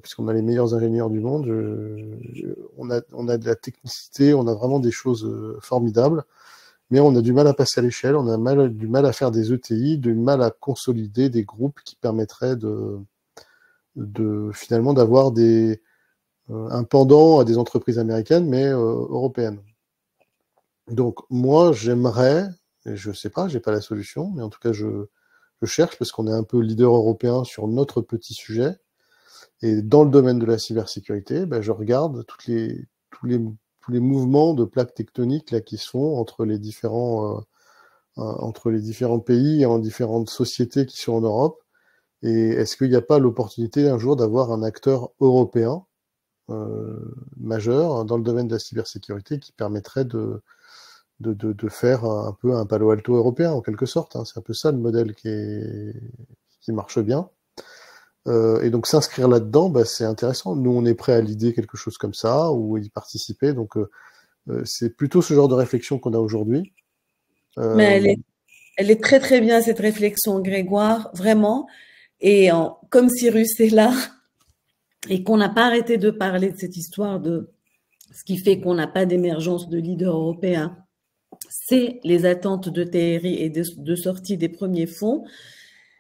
puisqu'on a les meilleurs ingénieurs du monde, on a de la technicité, on a vraiment des choses formidables, mais on a du mal à passer à l'échelle, on a du mal à faire des ETI, du mal à consolider des groupes qui permettraient finalement d'avoir un pendant à des entreprises américaines, mais européennes. Donc moi j'aimerais, et je sais pas, j'ai pas la solution, mais en tout cas je cherche parce qu'on est un peu leader européen sur notre petit sujet. Et dans le domaine de la cybersécurité, je regarde tous les mouvements de plaques tectoniques là qui se font entre les différents pays et en différentes sociétés qui sont en Europe. Et est-ce qu'il n'y a pas l'opportunité un jour d'avoir un acteur européen majeur dans le domaine de la cybersécurité qui permettrait de faire un peu un Palo Alto européen en quelque sorte, hein. C'est un peu ça le modèle qui marche bien. Et donc s'inscrire là-dedans, c'est intéressant. Nous, on est prêt à l'idée quelque chose comme ça ou y participer. Donc c'est plutôt ce genre de réflexion qu'on a aujourd'hui. Mais elle est très très bien cette réflexion, Grégoire, vraiment. Et comme Cyrus est là et qu'on n'a pas arrêté de parler de cette histoire de ce qui fait qu'on n'a pas d'émergence de leader européen, c'est les attentes de TRI et de sortie des premiers fonds.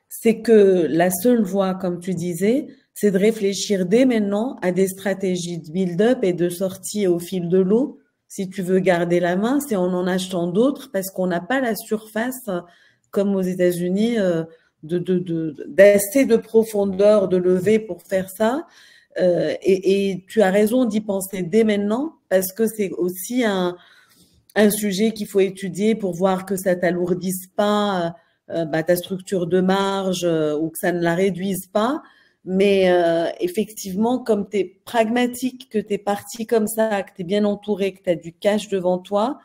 C'est que la seule voie, comme tu disais, c'est de réfléchir dès maintenant à des stratégies de build-up et de sortie au fil de l'eau. Si tu veux garder la main, c'est en achetant d'autres parce qu'on n'a pas la surface, comme aux États-Unis, d'assez de profondeur de levée pour faire ça. Et tu as raison d'y penser dès maintenant parce que c'est aussi un sujet qu'il faut étudier pour voir que ça t'alourdisse pas ta structure de marge ou que ça ne la réduise pas. Mais effectivement, comme tu es pragmatique, que tu es parti comme ça, que tu es bien entouré, que tu as du cash devant toi,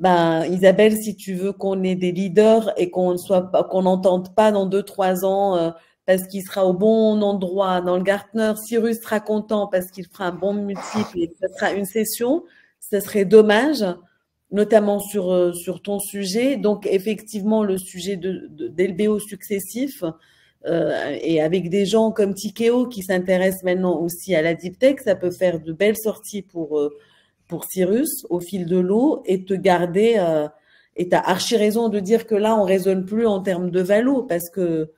Isabelle, si tu veux qu'on ait des leaders et qu'on n'entende pas dans 2-3 ans parce qu'il sera au bon endroit dans le Gartner, Cyrus sera content parce qu'il fera un bon multiple et que ce sera une session, ce serait dommage, notamment sur ton sujet. Donc, effectivement, le sujet d'LBO successifs et avec des gens comme Tikeo qui s'intéressent maintenant aussi à la deep tech, ça peut faire de belles sorties pour Cyrus au fil de l'eau et te garder. Et tu as archi raison de dire que là, on raisonne plus en termes de valo parce que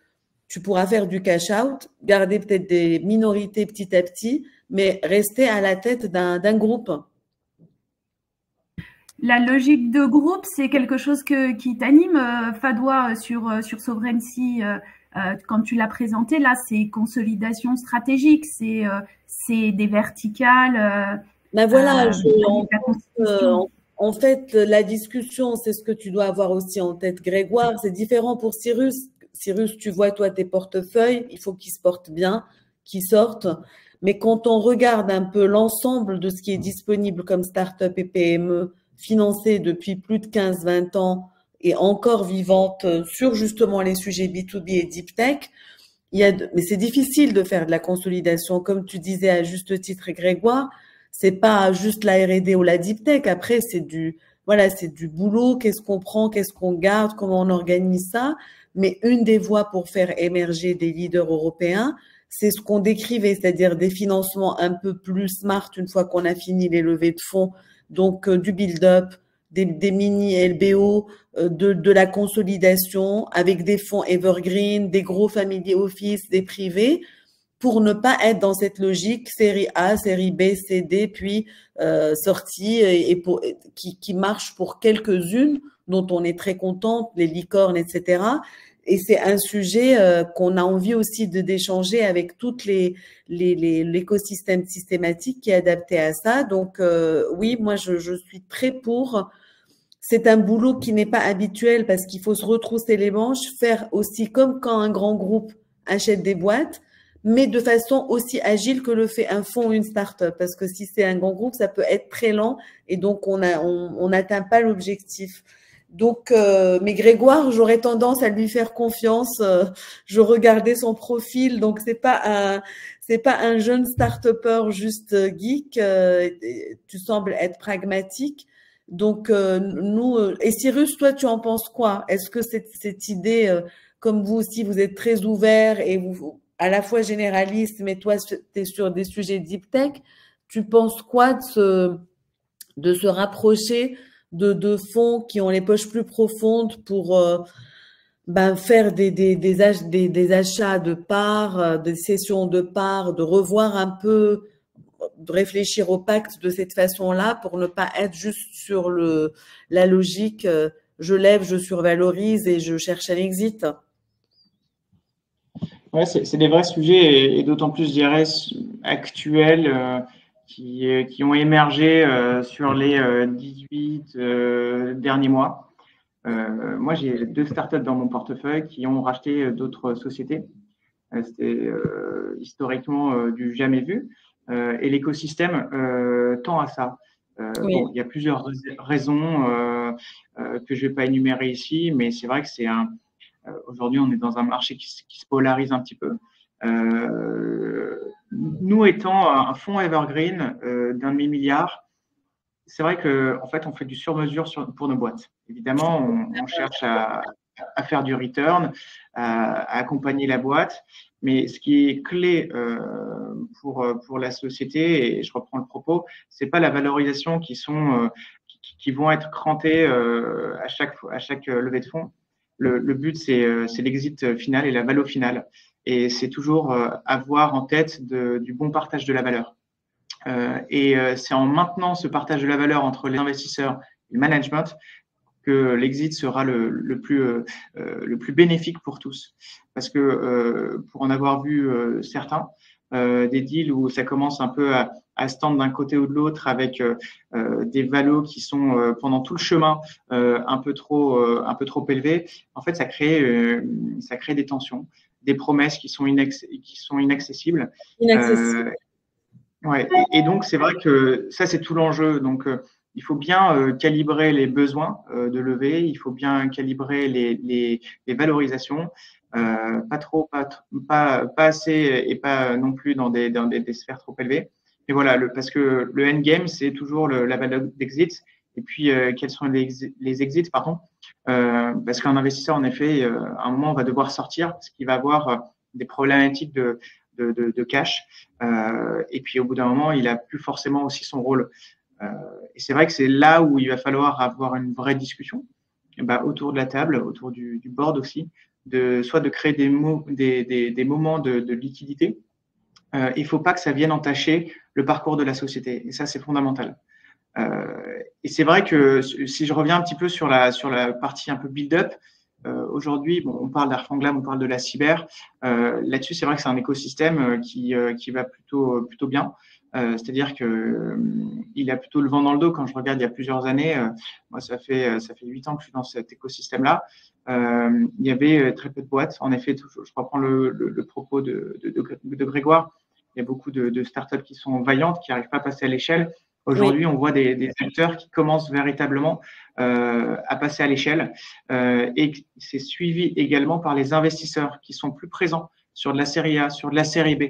tu pourras faire du cash out, garder peut-être des minorités petit à petit, mais rester à la tête d'un groupe. La logique de groupe, c'est quelque chose qui t'anime, Fadoua, sur Sovereignty. Quand tu l'as présenté, là, c'est consolidation stratégique, c'est des verticales. Voilà, en fait, la discussion, c'est ce que tu dois avoir aussi en tête, Grégoire. C'est différent pour Cyrus. Cyrus, tu vois, toi, tes portefeuilles, il faut qu'ils se portent bien, qu'ils sortent. Mais quand on regarde un peu l'ensemble de ce qui est disponible comme start-up et PME financées depuis plus de 15-20 ans et encore vivantes sur justement les sujets B2B et Deep Tech, mais c'est difficile de faire de la consolidation. Comme tu disais à juste titre, Grégoire, c'est pas juste la R&D ou la Deep Tech. Après, c'est du boulot. Qu'est-ce qu'on prend, qu'est-ce qu'on garde, comment on organise ça. Mais une des voies pour faire émerger des leaders européens, c'est ce qu'on décrivait, c'est-à-dire des financements un peu plus smart une fois qu'on a fini les levées de fonds, donc du build-up, des mini LBO, de la consolidation avec des fonds evergreen, des gros family office, des privés, pour ne pas être dans cette logique série A, série B, C, D, puis sortie qui marche pour quelques-unes dont on est très contente, les licornes, etc. Et c'est un sujet qu'on a envie aussi d'échanger avec toutes l'écosystème systématique qui est adapté à ça. Donc oui, moi je suis très pour. C'est un boulot qui n'est pas habituel parce qu'il faut se retrousser les manches, faire aussi comme quand un grand groupe achète des boîtes, mais de façon aussi agile que le fait un fonds ou une start-up. Parce que si c'est un grand groupe, ça peut être très lent et donc on n'atteint pas l'objectif. Donc, mais Grégoire, j'aurais tendance à lui faire confiance. Je regardais son profil, donc c'est pas un jeune start-upper juste geek. Tu sembles être pragmatique. Donc, et Cyrus, toi, tu en penses quoi? Est-ce que cette idée, comme vous aussi, vous êtes très ouvert et vous à la fois généraliste, mais toi, tu es sur des sujets deep tech, tu penses quoi de se rapprocher de fonds qui ont les poches plus profondes pour faire des achats de parts, des cessions de parts, de revoir un peu, de réfléchir au pacte de cette façon-là pour ne pas être juste sur la logique je lève, je survalorise et je cherche un exit. Ouais, c'est des vrais sujets et d'autant plus, je dirais, actuels qui ont émergé sur les 18 derniers mois. Moi, j'ai 2 startups dans mon portefeuille qui ont racheté d'autres sociétés. C'était historiquement du jamais vu. Et l'écosystème tend à ça. Oui. Bon, il y a plusieurs raisons que je ne vais pas énumérer ici, mais c'est vrai que c'est aujourd'hui, on est dans un marché qui se polarise un petit peu. Nous étant un fonds evergreen d'un demi-milliard, c'est vrai qu'en fait, on fait du sur-mesure pour nos boîtes. Évidemment, on cherche à faire du return, à accompagner la boîte. Mais ce qui est clé pour la société, et je reprends le propos, c'est pas la valorisation qui vont être crantées à chaque levée de fonds. Le but, c'est l'exit final et la valo finale. Et c'est toujours avoir en tête du bon partage de la valeur. C'est en maintenant ce partage de la valeur entre les investisseurs et le management que l'exit sera le plus bénéfique pour tous. Parce que pour en avoir vu certains, des deals où ça commence un peu à se tendre d'un côté ou de l'autre avec des valos qui sont pendant tout le chemin un peu trop élevés, en fait, ça crée des tensions, des promesses qui sont inaccessibles. Ouais. Et donc, c'est vrai que ça, c'est tout l'enjeu. Donc, il faut bien calibrer les besoins de levée, il faut bien calibrer les valorisations, pas trop, pas assez et pas non plus dans des sphères trop élevées. Et voilà, parce que le endgame, c'est toujours la valeur d'exit. Et puis, quels sont les exits, pardon. Parce qu'un investisseur, en effet, à un moment, va devoir sortir parce qu'il va avoir des problématiques de cash. Et puis, au bout d'un moment, il n'a plus forcément aussi son rôle. Et c'est vrai que c'est là où il va falloir avoir une vraie discussion autour de la table, autour du board aussi, soit de créer des moments de liquidité. Il ne faut pas que ça vienne entacher le parcours de la société. Et ça, c'est fondamental. Et c'est vrai que si je reviens un petit peu sur la partie un peu build-up, aujourd'hui, on parle d'Arfanglam, on parle de la cyber. Là-dessus, c'est vrai que c'est un écosystème qui va plutôt bien. C'est-à-dire que il a plutôt le vent dans le dos. Quand je regarde il y a plusieurs années, moi ça fait 8 ans que je suis dans cet écosystème-là. Il y avait très peu de boîtes. En effet, je reprends le propos de Grégoire. Il y a beaucoup de startups qui sont vaillantes, qui n'arrivent pas à passer à l'échelle. Aujourd'hui, on voit des acteurs qui commencent véritablement à passer à l'échelle et c'est suivi également par les investisseurs qui sont plus présents sur de la série A, sur de la série B.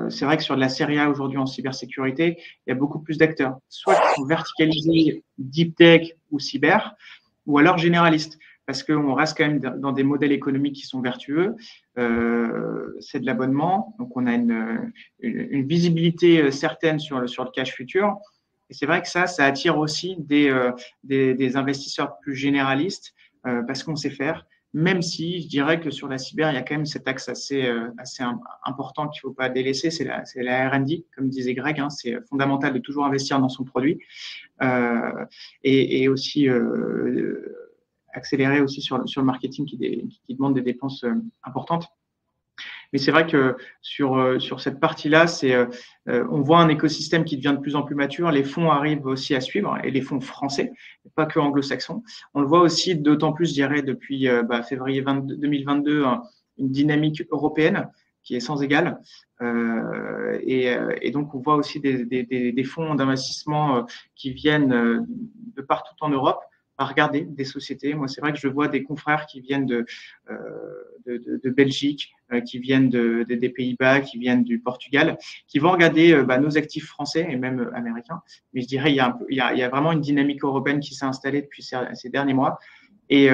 C'est vrai que sur de la série A aujourd'hui en cybersécurité, il y a beaucoup plus d'acteurs, soit qui sont verticalisés deep tech ou cyber, ou alors généralistes, parce qu'on reste quand même dans des modèles économiques qui sont vertueux. C'est de l'abonnement, donc on a une visibilité certaine sur le cash futur. Et c'est vrai que ça attire aussi des investisseurs plus généralistes parce qu'on sait faire. Même si je dirais que sur la cyber, il y a quand même cet axe assez important qu'il ne faut pas délaisser, c'est la R&D, comme disait Greg, hein, c'est fondamental de toujours investir dans son produit et aussi accélérer aussi sur le marketing qui demande des dépenses importantes. Mais c'est vrai que sur cette partie-là, on voit un écosystème qui devient de plus en plus mature. Les fonds arrivent aussi à suivre, et les fonds français, pas que anglo-saxons. On le voit aussi d'autant plus, je dirais, depuis février 2022, une dynamique européenne qui est sans égale. Et donc, on voit aussi des fonds d'investissement qui viennent de partout en Europe à regarder des sociétés. Moi, c'est vrai que je vois des confrères qui viennent de Belgique, qui viennent des Pays-Bas, qui viennent du Portugal, qui vont regarder nos actifs français et même américains. Mais je dirais il y a vraiment une dynamique européenne qui s'est installée depuis ces derniers mois. Et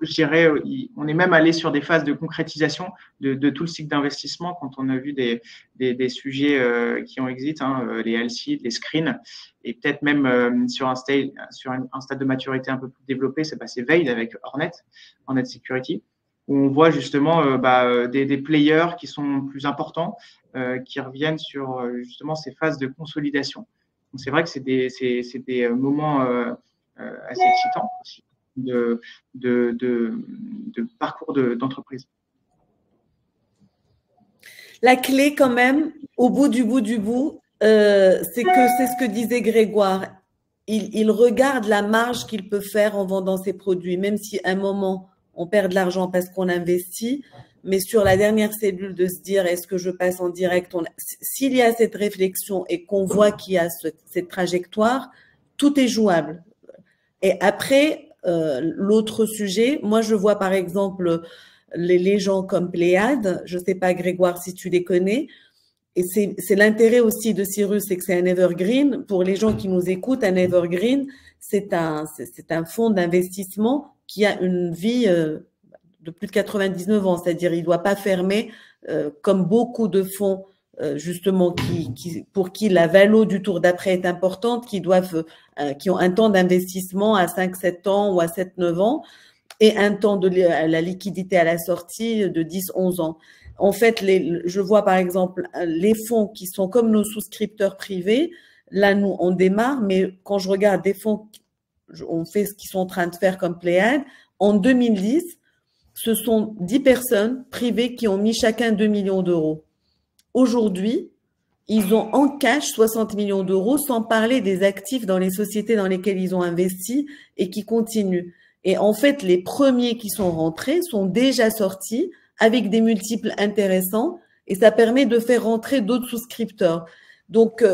je dirais, on est même allé sur des phases de concrétisation de tout le cycle d'investissement quand on a vu des sujets qui ont exit, les LC, les screens, et peut-être même sur un stade de maturité un peu plus développé, c'est passé Veil avec Hornet Security, où on voit justement des players qui sont plus importants, qui reviennent sur justement ces phases de consolidation. Donc c'est vrai que c'est des moments assez excitants aussi de parcours d'entreprise. La clé quand même, au bout du bout, c'est ce que disait Grégoire. Il regarde la marge qu'il peut faire en vendant ses produits, même si à un moment on perd de l'argent parce qu'on investit, mais sur la dernière cellule de se dire est-ce que je passe en direct, s'il y a cette réflexion et qu'on voit qu'il y a cette trajectoire, tout est jouable. Et après, l'autre sujet, moi je vois par exemple les gens comme Pléiade, je ne sais pas Grégoire si tu les connais, et c'est l'intérêt aussi de Cyrus, c'est que c'est un evergreen. Pour les gens qui nous écoutent, un evergreen, c'est un fonds d'investissement qui a une vie de plus de 99 ans, c'est-à-dire il ne doit pas fermer comme beaucoup de fonds justement pour qui la valo du tour d'après est importante, qui ont un temps d'investissement à 5-7 ans ou à 7-9 ans et un temps de la liquidité à la sortie de 10-11 ans. En fait, je vois par exemple les fonds qui sont comme nos souscripteurs privés. Là, nous, on démarre, mais quand je regarde des fonds, on fait ce qu'ils sont en train de faire comme Pléiade. En 2010, ce sont 10 personnes privées qui ont mis chacun 2 millions d'euros. Aujourd'hui, ils ont en cash 60 millions d'euros, sans parler des actifs dans les sociétés dans lesquelles ils ont investi et qui continuent. Et en fait, les premiers qui sont rentrés sont déjà sortis avec des multiples intéressants et ça permet de faire rentrer d'autres souscripteurs. Donc,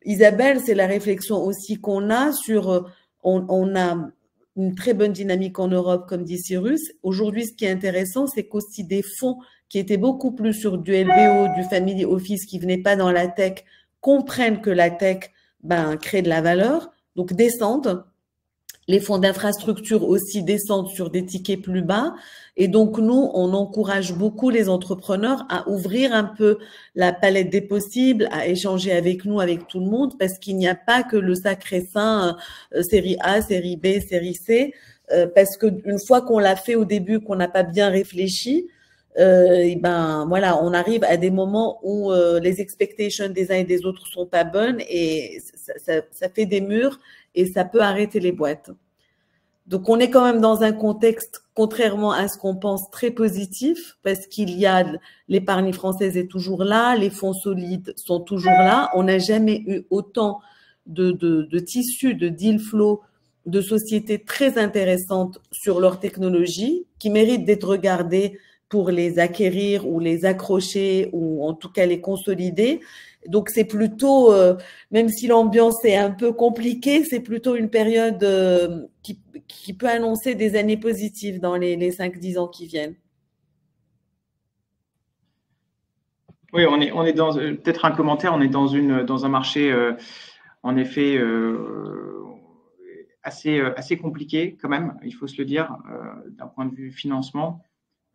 Isabelle, c'est la réflexion aussi qu'on a sur, on a une très bonne dynamique en Europe, comme dit Cyrus. Aujourd'hui, ce qui est intéressant, c'est qu'aussi des fonds qui étaient beaucoup plus sur du LBO, du family office, qui venaient pas dans la tech, comprennent que la tech, crée de la valeur, donc descendent. Les fonds d'infrastructure aussi descendent sur des tickets plus bas. Et donc, nous, on encourage beaucoup les entrepreneurs à ouvrir un peu la palette des possibles, à échanger avec nous, avec tout le monde, parce qu'il n'y a pas que le sacré saint série A, série B, série C, parce que une fois qu'on l'a fait au début, qu'on n'a pas bien réfléchi, voilà, on arrive à des moments où les expectations des uns et des autres sont pas bonnes et ça fait des murs et ça peut arrêter les boîtes. Donc, on est quand même dans un contexte, contrairement à ce qu'on pense, très positif parce qu'il y a l'épargne française est toujours là, les fonds solides sont toujours là. On n'a jamais eu autant de tissus, de deal flow, de sociétés très intéressantes sur leur technologie qui méritent d'être regardées pour les acquérir ou les accrocher ou en tout cas les consolider. Donc, c'est plutôt, même si l'ambiance est un peu compliquée, c'est plutôt une période qui peut annoncer des années positives dans les 5-10 ans qui viennent. Oui, on est dans, peut-être un commentaire, on est dans un marché, en effet, assez compliqué quand même, il faut se le dire, d'un point de vue financement.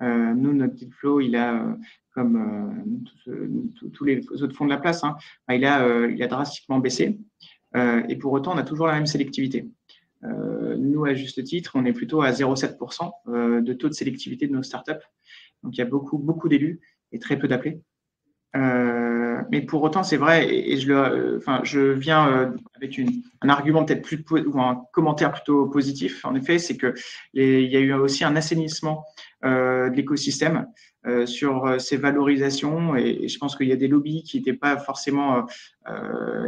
Nous, notre deal flow, il a, comme tous les autres fonds de la place, il a drastiquement baissé. Et pour autant, on a toujours la même sélectivité. Nous, à juste titre, on est plutôt à 0,7% de taux de sélectivité de nos startups. Donc, il y a beaucoup d'élus et très peu d'appelés. Mais pour autant, c'est vrai, et je viens avec un argument peut-être ou un commentaire plutôt positif. En effet, c'est que il y a eu aussi un assainissement de l'écosystème sur ces valorisations, et je pense qu'il y a des lobbies qui n'étaient pas forcément,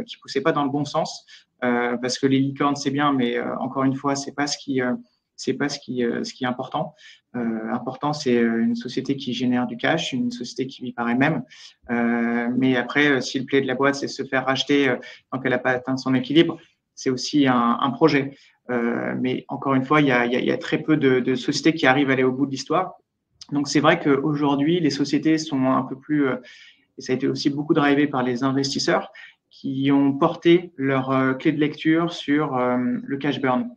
qui poussaient pas dans le bon sens, parce que les licornes c'est bien, mais encore une fois, c'est pas ce qui est important. Important, c'est une société qui génère du cash, une société qui vit par elle-même. Mais après, si le play de la boîte, c'est se faire racheter tant qu'elle n'a pas atteint son équilibre, c'est aussi un projet. Mais encore une fois, il y a très peu de sociétés qui arrivent à aller au bout de l'histoire. Donc, c'est vrai qu'aujourd'hui, les sociétés sont un peu plus, et ça a été aussi beaucoup drivé par les investisseurs qui ont porté leur clé de lecture sur le cash burn.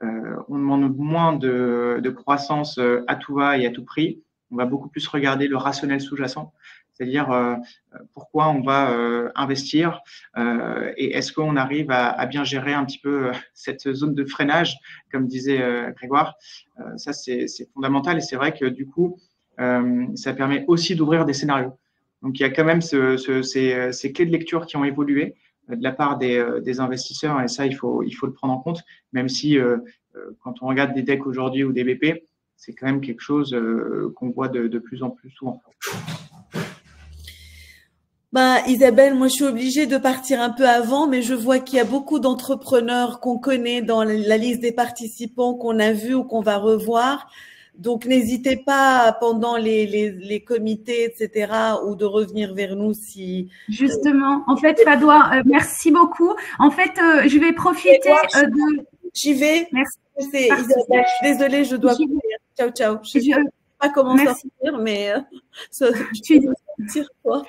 On demande moins de croissance à tout va et à tout prix. On va beaucoup plus regarder le rationnel sous-jacent, c'est-à-dire pourquoi on va investir et est-ce qu'on arrive à bien gérer un petit peu cette zone de freinage, comme disait Grégoire. Ça, c'est fondamental et c'est vrai que du coup, ça permet aussi d'ouvrir des scénarios. Donc, il y a quand même ces clés de lecture qui ont évolué de la part des investisseurs, et ça, il faut le prendre en compte, même si quand on regarde des decks aujourd'hui ou des BP, c'est quand même quelque chose qu'on voit de plus en plus souvent. Isabelle, moi, je suis obligée de partir un peu avant, mais je vois qu'il y a beaucoup d'entrepreneurs qu'on connaît dans la liste des participants qu'on a vus ou qu'on va revoir. Donc, n'hésitez pas pendant les comités, etc., ou de revenir vers nous si… Justement, en fait, Fadoua, merci beaucoup. En fait, je vais profiter de… J'y vais. Merci. Isabelle, je suis désolée, je dois courir. Ciao, ciao. Je ne sais pas comment sortir, mais… Tire-toi.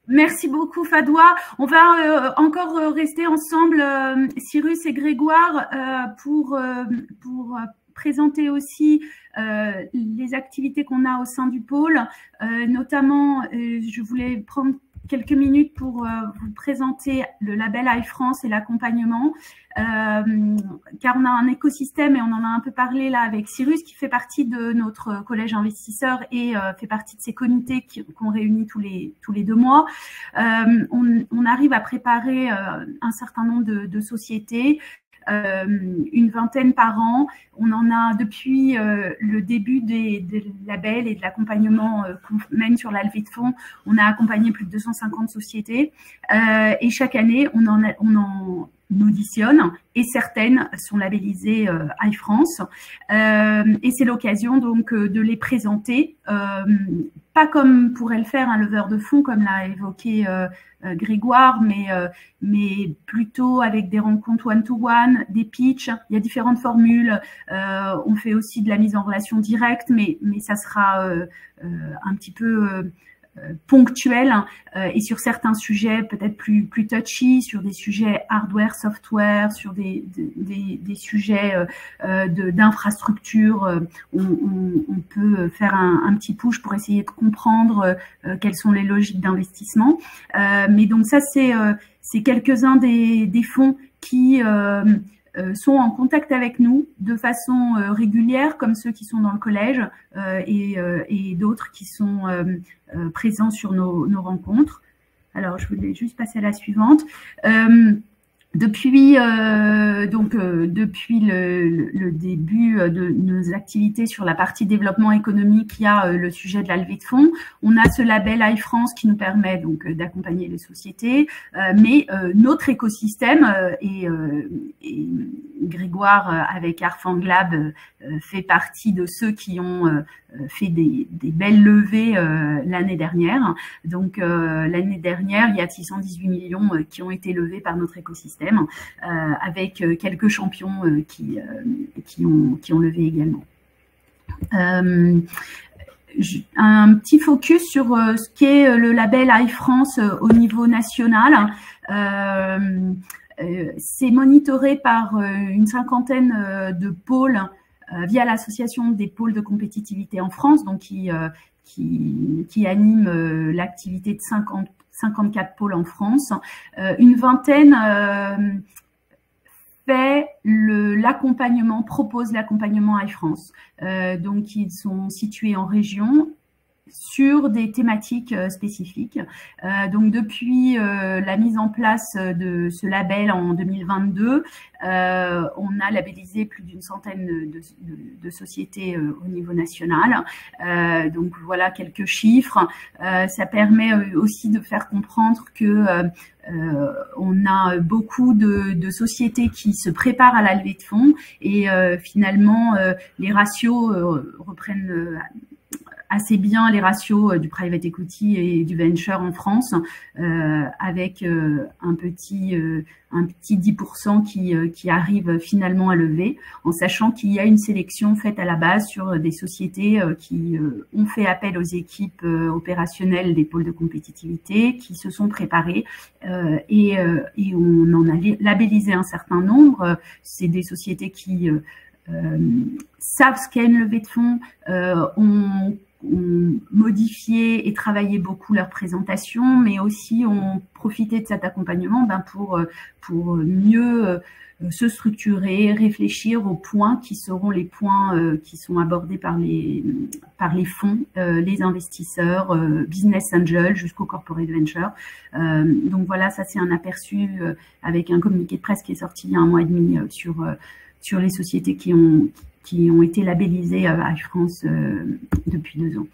Merci beaucoup, Fadwa. On va encore rester ensemble, Cyrus et Grégoire, pour présenter aussi les activités qu'on a au sein du pôle. Notamment, je voulais prendre quelques minutes pour vous présenter le label iFrance et l'accompagnement, car on a un écosystème, et on en a un peu parlé là avec Cyrus, qui fait partie de notre collège investisseur et fait partie de ces comités qu'on réunit tous les 2 mois. On arrive à préparer un certain nombre de sociétés, une vingtaine par an. On en a depuis le début des labels et de l'accompagnement qu'on mène sur la levée de fonds. On a accompagné plus de 250 sociétés et chaque année, on en auditionne et certaines sont labellisées iFrance. Et c'est l'occasion donc de les présenter, pas comme pourrait le faire un leveur de fonds, comme l'a évoqué Grégoire, mais plutôt avec des rencontres one-to-one, des pitchs. Il y a différentes formules. On fait aussi de la mise en relation directe, mais ça sera un petit peu ponctuel et sur certains sujets peut-être plus touchy, sur des sujets hardware, software, sur des sujets d'infrastructure. On peut faire un petit push pour essayer de comprendre quelles sont les logiques d'investissement. Mais donc ça, c'est quelques-uns des fonds qui sont en contact avec nous de façon régulière, comme ceux qui sont dans le collège et d'autres qui sont présents sur nos rencontres. Alors, je voulais juste passer à la suivante. Depuis le début de nos activités sur la partie développement économique, il y a le sujet de la levée de fonds. On a ce label iFrance qui nous permet donc d'accompagner les sociétés, mais notre écosystème et Grégoire avec Arfang Lab fait partie de ceux qui ont fait des belles levées l'année dernière. Donc l'année dernière, il y a 618 millions qui ont été levés par notre écosystème. Avec quelques champions qui ont levé également. Un petit focus sur ce qu'est le label iFrance au niveau national. C'est monitoré par une cinquantaine de pôles via l'association des pôles de compétitivité en France, donc qui anime l'activité de 54 pôles en France. Une vingtaine propose l'accompagnement iFrance. Donc, ils sont situés en région sur des thématiques spécifiques. Donc, depuis la mise en place de ce label en 2022, on a labellisé plus d'une centaine de sociétés au niveau national. Donc, voilà quelques chiffres. Ça permet aussi de faire comprendre que on a beaucoup de sociétés qui se préparent à la levée de fonds et finalement, les ratios reprennent assez bien les ratios du private equity et du venture en France, avec un petit 10% qui arrive finalement à lever, en sachant qu'il y a une sélection faite à la base sur des sociétés qui ont fait appel aux équipes opérationnelles des pôles de compétitivité, qui se sont préparées et on en a labellisé un certain nombre. C'est des sociétés qui savent ce qu'est une levée de fonds, ont modifié et travaillé beaucoup leur présentation, mais aussi ont profité de cet accompagnement pour mieux se structurer, réfléchir aux points qui seront les points qui sont abordés par les fonds, les investisseurs, business angels jusqu'au corporate venture. Donc voilà, ça c'est un aperçu avec un communiqué de presse qui est sorti il y a 1 mois et demi sur les sociétés qui ont été labellisées à iFrance depuis 2 ans.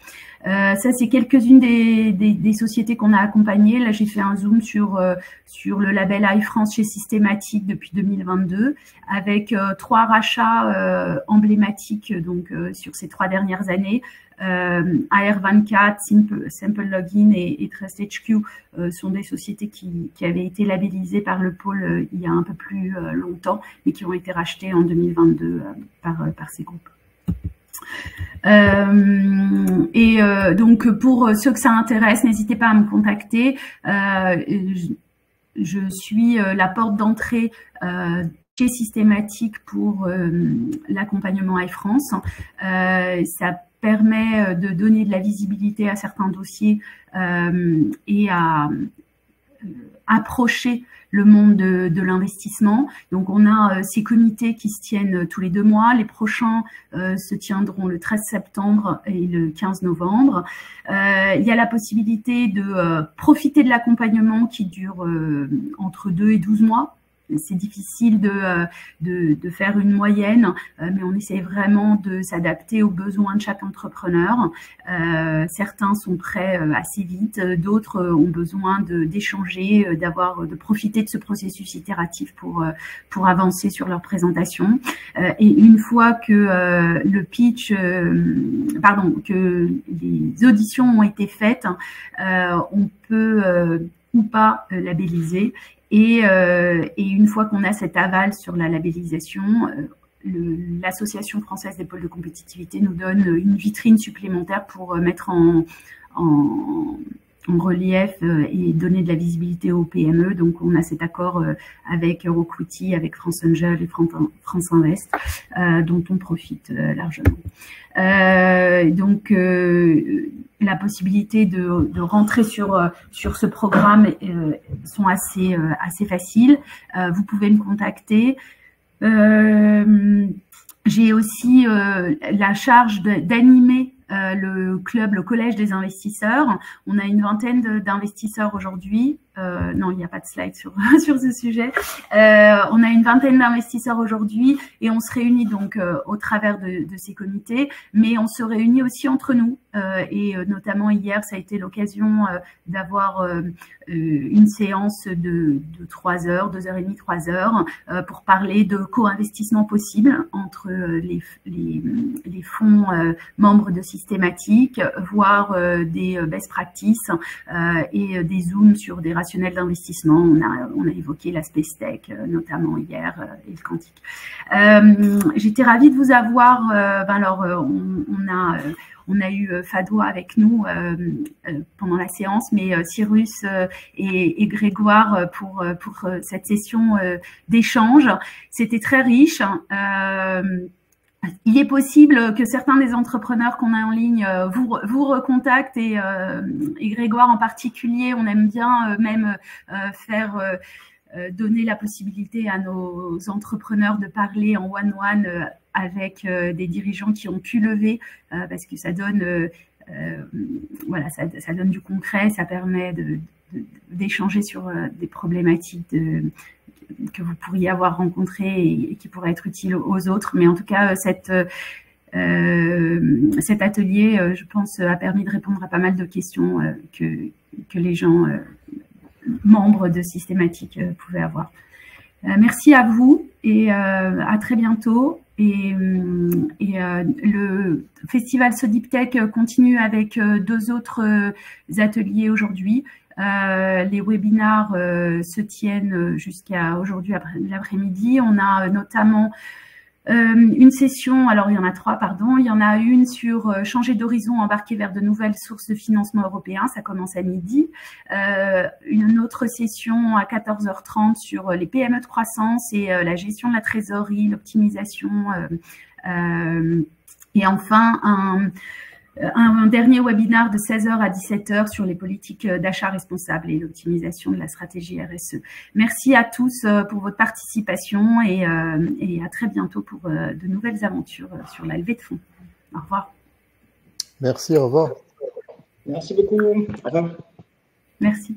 Ça, c'est quelques-unes des sociétés qu'on a accompagnées. Là, j'ai fait un zoom sur le label iFrance chez Systématique depuis 2022, avec 3 rachats emblématiques donc sur ces 3 dernières années. AR24, Simple Login et TrustHQ sont des sociétés qui avaient été labellisées par le pôle il y a un peu plus longtemps, mais qui ont été rachetées en 2022 par ces groupes. Donc, pour ceux que ça intéresse, n'hésitez pas à me contacter. Je suis la porte d'entrée chez Systématique pour l'accompagnement iFrance. Ça permet de donner de la visibilité à certains dossiers et à approcher le monde de l'investissement. Donc, on a ces comités qui se tiennent tous les 2 mois. Les prochains se tiendront le 13 septembre et le 15 novembre. Il y a la possibilité de profiter de l'accompagnement qui dure entre 2 et 12 mois. C'est difficile de faire une moyenne, mais on essaie vraiment de s'adapter aux besoins de chaque entrepreneur. Certains sont prêts assez vite, d'autres ont besoin d'échanger, de profiter de ce processus itératif pour avancer sur leur présentation. Et une fois que le pitch, que les auditions ont été faites, on peut ou pas labelliser. Et une fois qu'on a cet aval sur la labellisation, l'Association française des pôles de compétitivité nous donne une vitrine supplémentaire pour mettre en relief et donner de la visibilité aux PME. Donc, on a cet accord avec Euroquity, avec France Angel et France Invest, dont on profite largement. Donc, la possibilité de rentrer sur ce programme sont assez faciles. Vous pouvez me contacter. J'ai aussi la charge d'animer le collège des investisseurs. On a une vingtaine d'investisseurs aujourd'hui. Non, il n'y a pas de slide sur ce sujet. On a une vingtaine d'investisseurs aujourd'hui et on se réunit donc au travers de ces comités, mais on se réunit aussi entre nous. Et notamment hier, ça a été l'occasion d'avoir une séance de 3 heures, 2h30, 3 heures, pour parler de co-investissement possible entre les fonds membres de Systématique, voire des best practices et des zooms sur des rationnels d'investissement. On a évoqué l'aspect tech, notamment hier, et le quantique. J'étais ravie de vous avoir. On a eu Fadoua avec nous pendant la séance, mais Cyrus et Grégoire pour cette session d'échange. C'était très riche. Il est possible que certains des entrepreneurs qu'on a en ligne vous recontactent et Grégoire en particulier, on aime bien même faire donner la possibilité à nos entrepreneurs de parler en one-one avec des dirigeants qui ont pu lever parce que ça donne ça donne du concret, ça permet d'échanger sur des problématiques que vous pourriez avoir rencontrées et qui pourraient être utiles aux autres. Mais en tout cas, cet atelier, je pense, a permis de répondre à pas mal de questions que les gens membres de Systématique pouvaient avoir. Merci à vous et à très bientôt. Et le festival Sodiptech continue avec 2 autres ateliers aujourd'hui. Les webinars se tiennent jusqu'à aujourd'hui l'après-midi. On a notamment une session, alors il y en a 3, pardon. Il y en a une sur changer d'horizon, embarquer vers de nouvelles sources de financement européen, ça commence à midi. Une autre session à 14h30 sur les PME de croissance et la gestion de la trésorerie, l'optimisation. Et enfin, un dernier webinaire de 16h à 17h sur les politiques d'achat responsable et l'optimisation de la stratégie RSE. Merci à tous pour votre participation et à très bientôt pour de nouvelles aventures sur la levée de fonds. Au revoir. Merci, au revoir. Merci beaucoup. Au revoir. Merci.